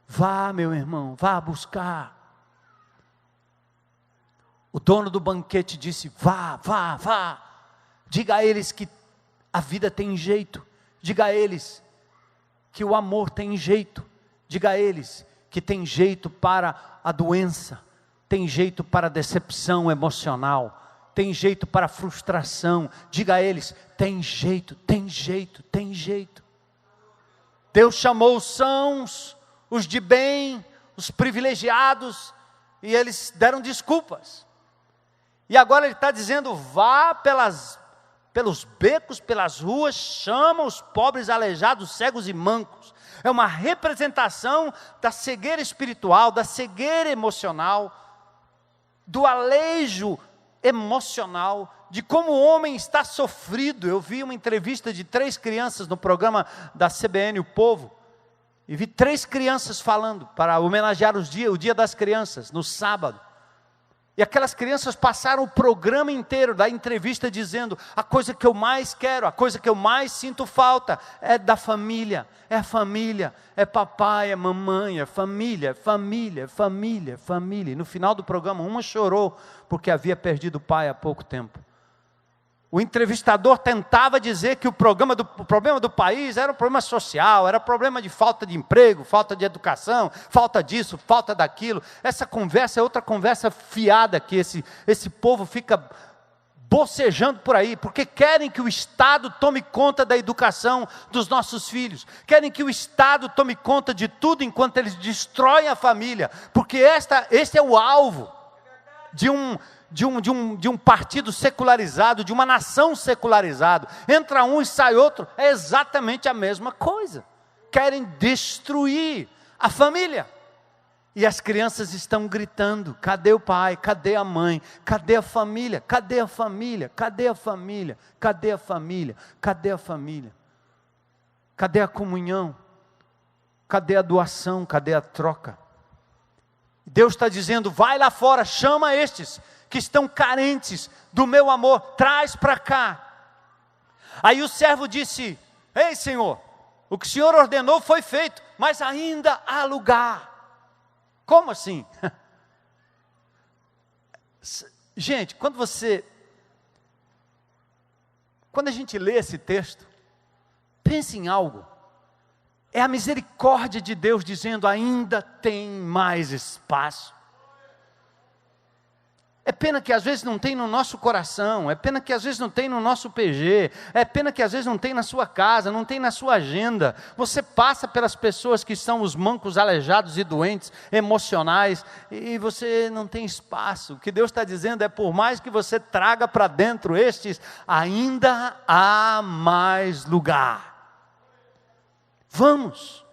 Vá, meu irmão, vá buscar. O dono do banquete disse: vá, vá, vá. Diga a eles que a vida tem jeito. Diga a eles que o amor tem jeito. Diga a eles que tem jeito para a doença, tem jeito para a decepção emocional, tem jeito para a frustração. Diga a eles, tem jeito, tem jeito, tem jeito. Deus chamou os sãos, os de bem, os privilegiados, e eles deram desculpas. E agora Ele está dizendo, vá pelos becos, pelas ruas, chama os pobres, aleijados, cegos e mancos. É uma representação da cegueira espiritual, da cegueira emocional, do alejo emocional, de como o homem está sofrido. Eu vi uma entrevista de 3 crianças no programa da CBN, O Povo, e vi 3 crianças falando, para homenagear o Dia das Crianças, no sábado. E aquelas crianças passaram o programa inteiro da entrevista dizendo, a coisa que eu mais quero, a coisa que eu mais sinto falta, é da família, é a família, é papai, é mamãe, é família, família, família, família. E no final do programa, uma chorou, porque havia perdido o pai há pouco tempo. O entrevistador tentava dizer que o problema do país era um problema social, era problema de falta de emprego, falta de educação, falta disso, falta daquilo. Essa conversa é outra conversa fiada que esse povo fica bocejando por aí, porque querem que o Estado tome conta da educação dos nossos filhos, querem que o Estado tome conta de tudo enquanto eles destroem a família, porque este é o alvo de um partido secularizado, de uma nação secularizada. Entra um e sai outro, é exatamente a mesma coisa. Querem destruir a família. E as crianças estão gritando, cadê o pai, cadê a mãe, cadê a família, cadê a família, cadê a família, cadê a família, cadê a família, cadê a comunhão, cadê a doação, cadê a troca? Deus está dizendo, vai lá fora, chama estes que estão carentes do meu amor, traz para cá. Aí o servo disse, ei Senhor, o que o Senhor ordenou foi feito, mas ainda há lugar. Como assim? Gente, quando a gente lê esse texto, pense em algo. É a misericórdia de Deus dizendo, ainda tem mais espaço. É pena que às vezes não tem no nosso coração, é pena que às vezes não tem no nosso PG, é pena que às vezes não tem na sua casa, não tem na sua agenda. Você passa pelas pessoas que são os mancos, aleijados e doentes, emocionais, e você não tem espaço. O que Deus está dizendo é, por mais que você traga para dentro estes, ainda há mais lugar. Vamos.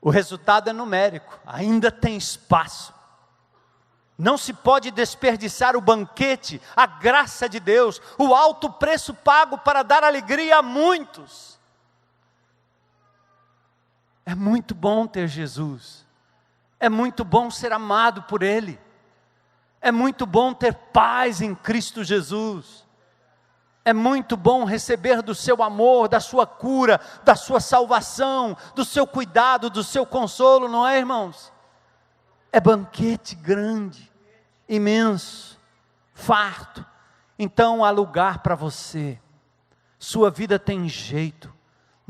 O resultado é numérico, ainda tem espaço. Não se pode desperdiçar o banquete, a graça de Deus, o alto preço pago para dar alegria a muitos. É muito bom ter Jesus, é muito bom ser amado por Ele, é muito bom ter paz em Cristo Jesus. É muito bom receber do seu amor, da sua cura, da sua salvação, do seu cuidado, do seu consolo, não é, irmãos? É banquete grande, imenso, farto. Então há lugar para você. Sua vida tem jeito.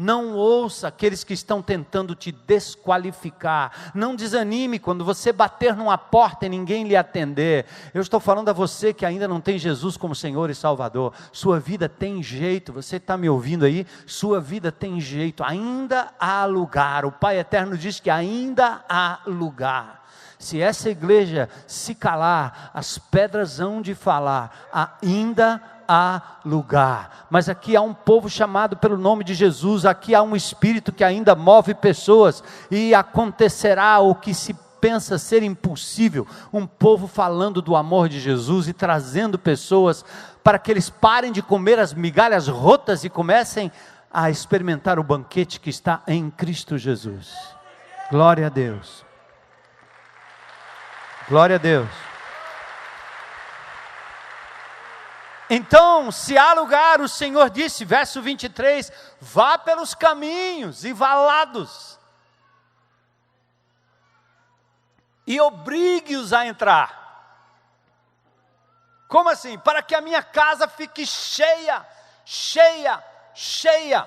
Não ouça aqueles que estão tentando te desqualificar. Não desanime quando você bater numa porta e ninguém lhe atender. Eu estou falando a você que ainda não tem Jesus como Senhor e Salvador. Sua vida tem jeito. Você está me ouvindo aí? Sua vida tem jeito. Ainda há lugar. O Pai Eterno diz que ainda há lugar. Se essa igreja se calar, as pedras hão de falar. Ainda há lugar. Mas aqui há um povo chamado pelo nome de Jesus. Aqui há um Espírito que ainda move pessoas. E acontecerá o que se pensa ser impossível. Um povo falando do amor de Jesus e trazendo pessoas para que eles parem de comer as migalhas rotas e comecem a experimentar o banquete que está em Cristo Jesus. Glória a Deus. Glória a Deus. Então, se há lugar, o Senhor disse, verso 23, vá pelos caminhos e valados, e obrigue-os a entrar. Como assim? Para que a minha casa fique cheia, cheia, cheia.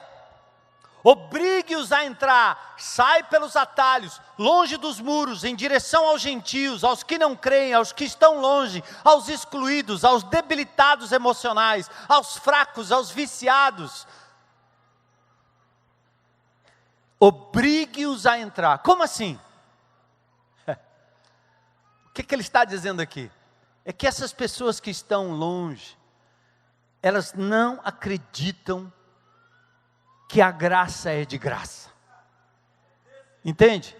Obrigue-os a entrar, sai pelos atalhos, longe dos muros, em direção aos gentios, aos que não creem, aos que estão longe, aos excluídos, aos debilitados emocionais, aos fracos, aos viciados. Obrigue-os a entrar. Como assim? O que ele está dizendo aqui? É que essas pessoas que estão longe, elas não acreditam que a graça é de graça. Entende?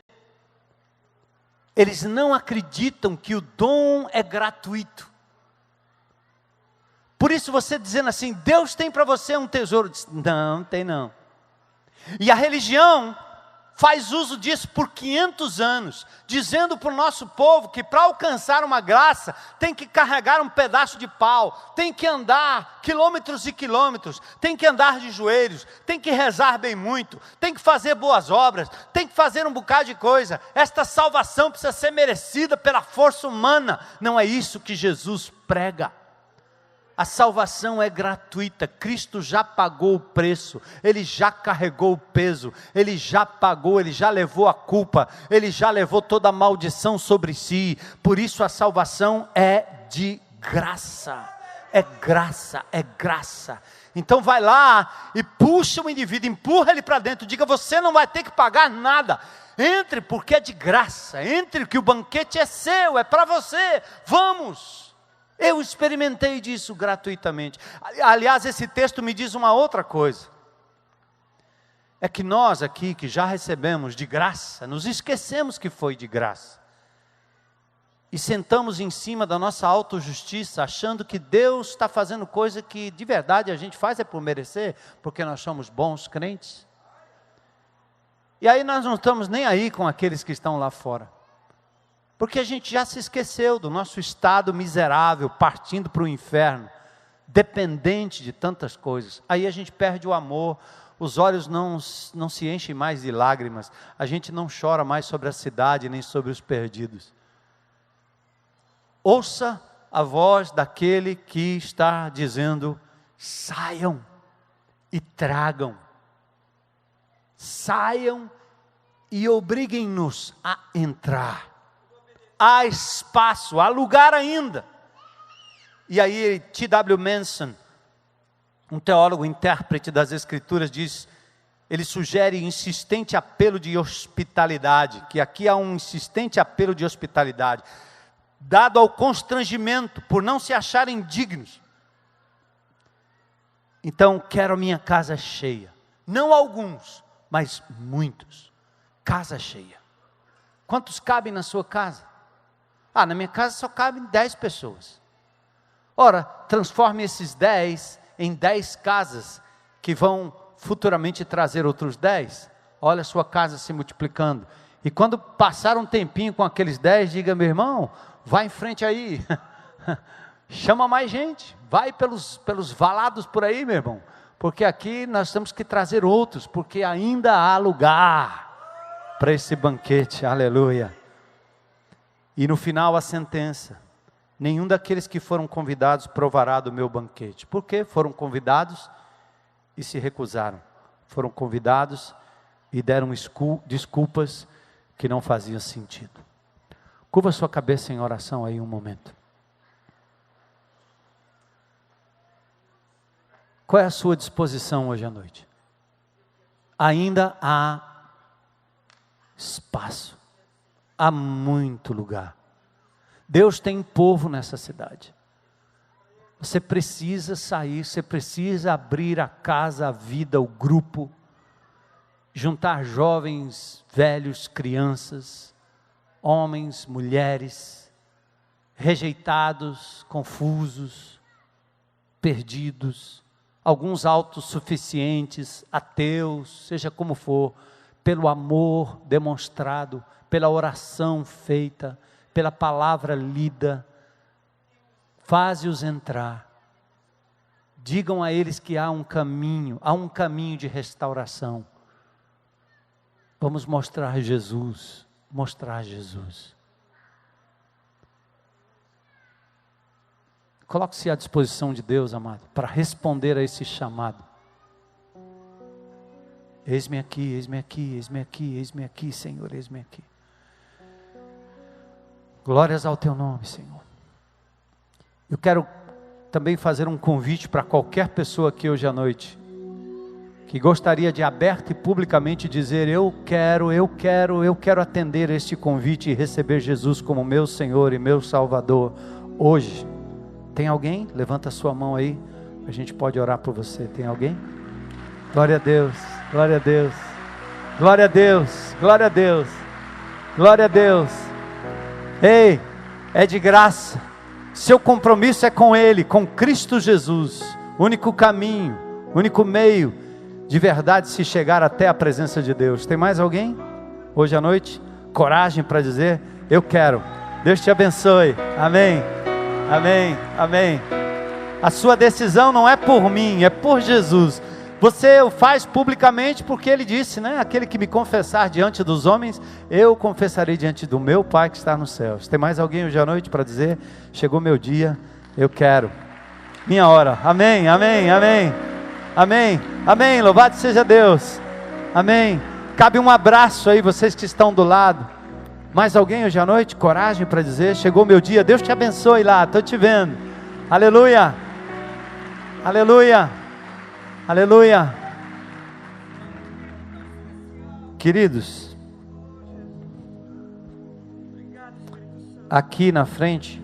Eles não acreditam que o dom é gratuito. Por isso você dizendo assim, Deus tem para você um tesouro. Não, tem não. E a religião faz uso disso por 500 anos, dizendo para o nosso povo que para alcançar uma graça, tem que carregar um pedaço de pau, tem que andar quilômetros e quilômetros, tem que andar de joelhos, tem que rezar bem muito, tem que fazer boas obras, tem que fazer um bocado de coisa. Esta salvação precisa ser merecida pela força humana. Não é isso que Jesus prega. A salvação é gratuita, Cristo já pagou o preço, Ele já carregou o peso, Ele já pagou, Ele já levou a culpa, Ele já levou toda a maldição sobre si. Por isso a salvação é de graça, é graça, é graça. Então vai lá e puxa o indivíduo, empurra ele para dentro, diga, você não vai ter que pagar nada, entre porque é de graça, entre que o banquete é seu, é para você, vamos. Eu experimentei disso gratuitamente. Aliás, esse texto me diz uma outra coisa. É que nós aqui, que já recebemos de graça, nos esquecemos que foi de graça. E sentamos em cima da nossa autojustiça, achando que Deus está fazendo coisa que de verdade a gente faz é por merecer, porque nós somos bons crentes. E aí nós não estamos nem aí com aqueles que estão lá fora. Porque a gente já se esqueceu do nosso estado miserável, partindo para o inferno, dependente de tantas coisas. Aí a gente perde o amor, os olhos não se enchem mais de lágrimas, a gente não chora mais sobre a cidade, nem sobre os perdidos. Ouça a voz daquele que está dizendo, saiam e tragam. Saiam e obriguem-nos a entrar. Há espaço, há lugar ainda. E aí T.W. Manson, um teólogo intérprete das Escrituras, diz, ele sugere insistente apelo de hospitalidade, que aqui há um insistente apelo de hospitalidade, dado ao constrangimento por não se acharem dignos. Então quero a minha casa cheia, não alguns, mas muitos, casa cheia. Quantos cabem na sua casa? Na minha casa só cabem 10 pessoas. Ora, transforme esses 10 em 10 casas, que vão futuramente trazer outros 10. Olha a sua casa se multiplicando. E quando passar um tempinho com aqueles 10, diga, meu irmão, vai em frente aí. Chama mais gente. Vai pelos valados por aí, meu irmão. Porque aqui nós temos que trazer outros, porque ainda há lugar para esse banquete. Aleluia. E no final a sentença, nenhum daqueles que foram convidados provará do meu banquete. Por quê? Foram convidados e se recusaram. Foram convidados e deram desculpas que não faziam sentido. Curva sua cabeça em oração aí um momento. Qual é a sua disposição hoje à noite? Ainda há espaço. Há muito lugar. Deus tem povo nessa cidade. Você precisa sair, você precisa abrir a casa, a vida, o grupo, juntar jovens, velhos, crianças, homens, mulheres, rejeitados, confusos, perdidos, alguns autossuficientes, ateus, seja como for, pelo amor demonstrado, pela oração feita, pela palavra lida, faze-os entrar, digam a eles que há um caminho de restauração, vamos mostrar Jesus, Coloque-se à disposição de Deus, amado, para responder a esse chamado. Eis-me aqui, eis-me aqui, eis-me aqui, eis-me aqui, Senhor, eis-me aqui. Glórias ao teu nome, Senhor. Eu quero também fazer um convite para qualquer pessoa aqui hoje à noite, que gostaria de aberto e publicamente dizer: eu quero atender este convite e receber Jesus como meu Senhor e meu Salvador hoje. Tem alguém? Levanta a sua mão aí, a gente pode orar por você. Tem alguém? Glória a Deus, glória a Deus, glória a Deus, glória a Deus, glória a Deus. Ei, é de graça, seu compromisso é com Ele, com Cristo Jesus, único caminho, único meio de verdade se chegar até a presença de Deus. Tem mais alguém? Hoje à noite, coragem para dizer: eu quero. Deus te abençoe, amém, amém, amém. A sua decisão não é por mim, é por Jesus. Você o faz publicamente porque Ele disse, né? Aquele que me confessar diante dos homens, eu confessarei diante do meu Pai que está nos céus. Tem mais alguém hoje à noite para dizer: chegou meu dia, eu quero, minha hora, amém, amém, amém, amém, amém, louvado seja Deus, amém. Cabe um abraço aí, vocês que estão do lado. Mais alguém hoje à noite? Coragem para dizer: chegou meu dia. Deus te abençoe lá, estou te vendo, aleluia, aleluia, aleluia. Queridos, aqui na frente,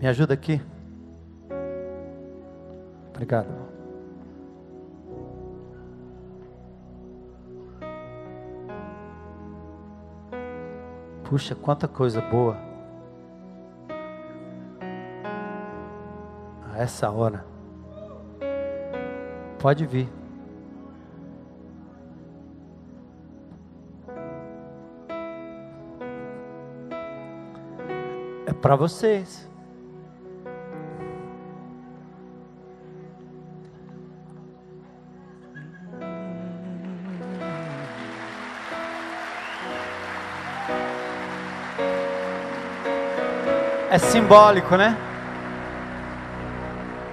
me ajuda aqui. Obrigado. Puxa, quanta coisa boa a essa hora. Pode vir. É para vocês. É simbólico, né?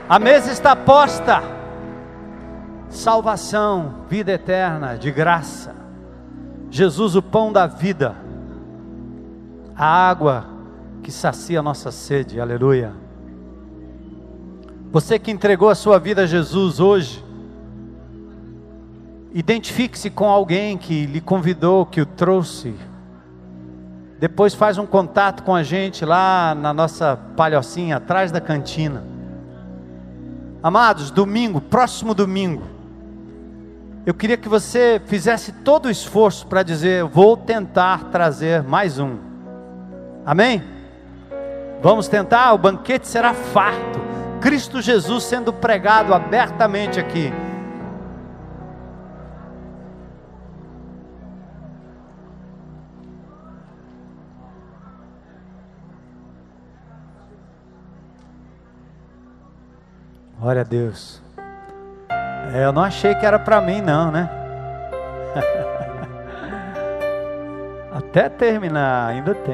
A mesa está posta. Salvação, vida eterna, de graça. Jesus, o pão da vida. A água que sacia a nossa sede, aleluia. Você que entregou a sua vida a Jesus hoje, identifique-se com alguém que lhe convidou, que o trouxe. Depois faz um contato com a gente lá na nossa palhocinha, atrás da cantina. Amados, domingo, próximo domingo, eu queria que você fizesse todo o esforço para dizer: eu vou tentar trazer mais um. Amém? Vamos tentar, o banquete será farto. Cristo Jesus sendo pregado abertamente aqui. Glória a Deus. Eu não achei que era para mim não, né? Até terminar, ainda tem.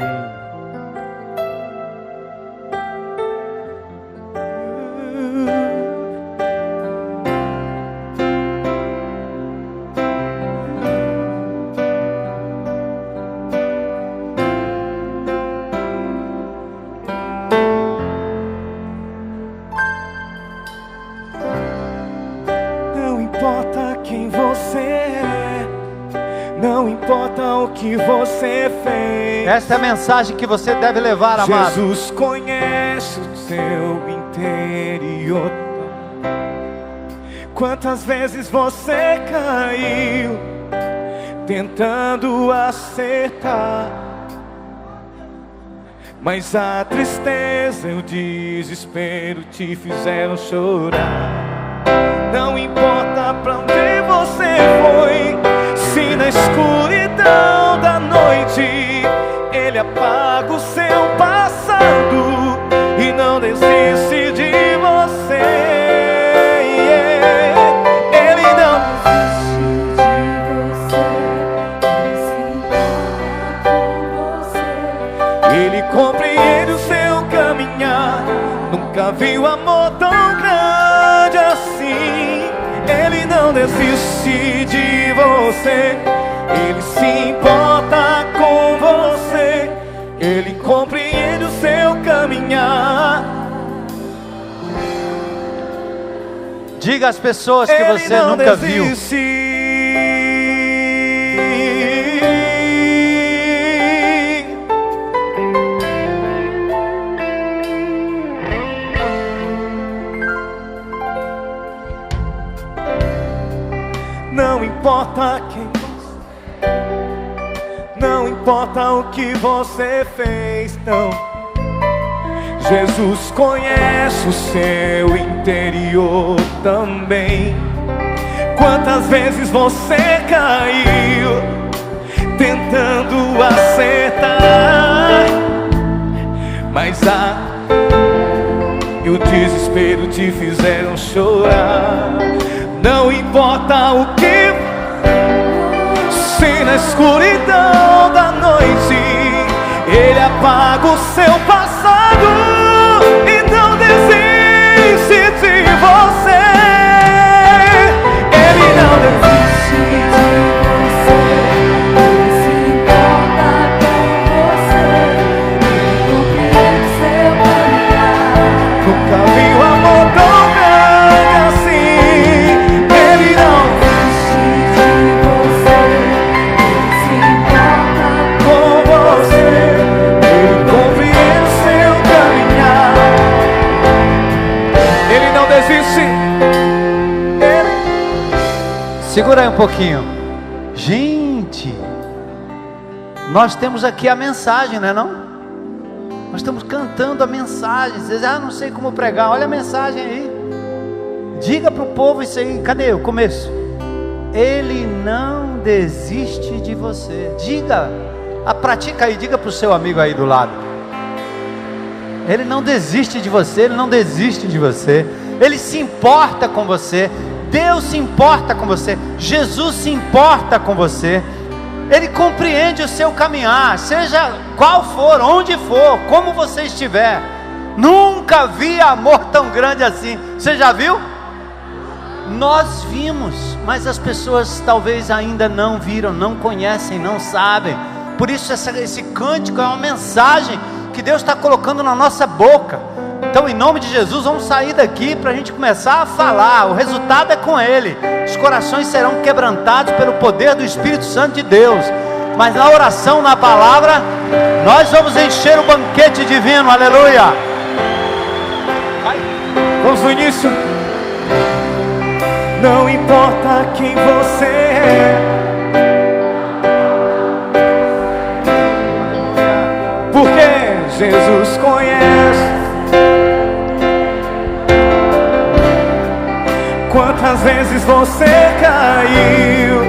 Que você fez. Esta é a mensagem que você deve levar, amado. Jesus conhece o seu interior. Quantas vezes você caiu tentando acertar, mas a tristeza e o desespero te fizeram chorar. Não importa pra onde você foi, se na escuridão da noite Ele apaga o seu passado e não desiste de você. Ele não desiste de você. Ele compreende o seu caminhar Nunca vi um amor tão grande assim. Ele não desiste de você. Ele se importa com você. Ele compreende o seu caminhar. Diga às pessoas que você nunca viu. Não importa quem, não importa o que você fez, não. Jesus conhece o seu interior também. Quantas vezes você caiu tentando acertar, mas e o desespero te fizeram chorar. Não importa o que, se na escuridão da noite Ele apaga o seu passado e não desiste de você. Ele não desiste de você. Ele se importa com você. Ele compreende seu caminhar. Nunca vi um amor tão grande assim. Ele não desiste de você. Ele se importa com você. Ele compreende seu caminhar. Ele não desiste. Segura aí um pouquinho. Gente, nós temos aqui a mensagem, não é não? Nós estamos cantando a mensagem. Vocês não sei como pregar. Olha a mensagem aí. Diga para o povo isso aí. Cadê o começo? Ele não desiste de você. Diga, pratica aí. Diga para o seu amigo aí do lado. Ele não desiste de você. Ele não desiste de você. Ele se importa com você. Deus se importa com você. Jesus se importa com você. Ele compreende o seu caminhar, seja qual for, onde for, como você estiver. Nunca vi amor tão grande assim. Você já viu? Nós vimos, mas as pessoas talvez ainda não viram, não conhecem, não sabem. Por isso esse cântico é uma mensagem que Deus está colocando na nossa boca. Então, em nome de Jesus, vamos sair daqui para a gente começar a falar. O resultado é com Ele. Os corações serão quebrantados pelo poder do Espírito Santo de Deus. Mas na oração, na palavra, nós vamos encher o banquete divino. Aleluia. Vamos no início. Não importa quem você é, porque Jesus conhece. Quantas vezes você caiu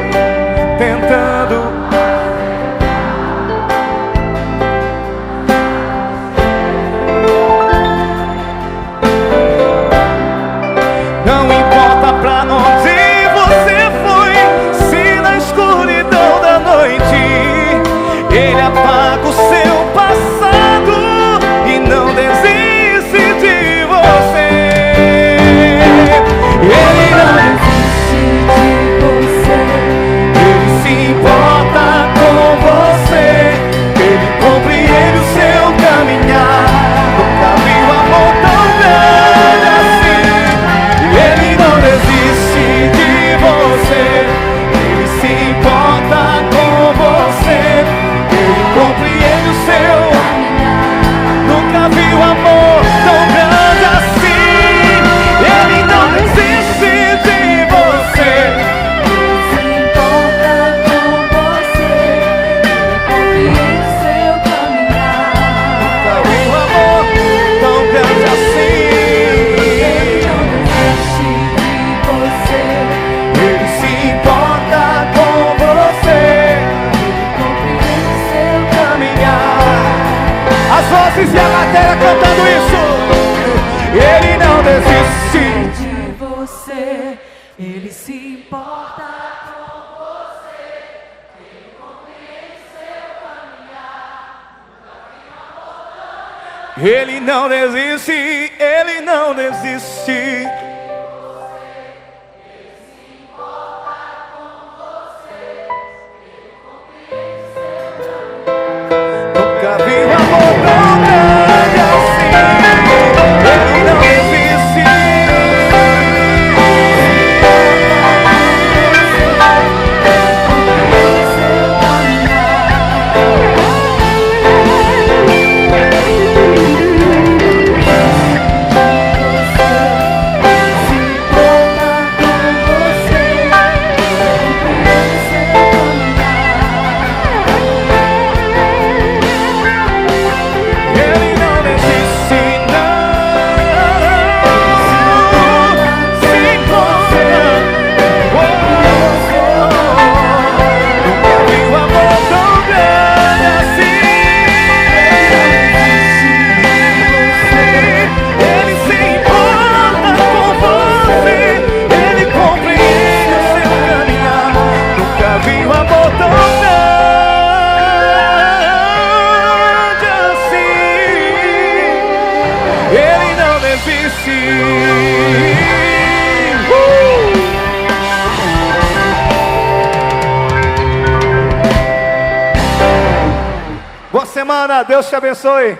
tentando não importa pra onde você foi, se na escuridão da noite Ele apaga o seu passado e não desiste de você. Ele não desiste de você. Ele se importa com você. Ele compreende o seu caminhar. Nunca vi um amor tão grande assim. Ele não desiste de você. Ele se importa com você. Ele compreende o seu caminhar. Nunca vi um amor tão grande assim. Ele não desiste de você. Ele se importa com você. Ele compreende o seu caminhar. Nunca vi um amor tão grande assim. Ele não desiste de você. Ele se importa com você. Ele compreende o seu caminhar. As vozes e a bateria cantando isso. Ele não desiste de você. Ele se importa com você. Ele compreende seu caminhar. Ele não desiste, Ele não desiste. Nunca vi um amor tão grande assim. Ele não desiste. Boa semana, Deus te abençoe.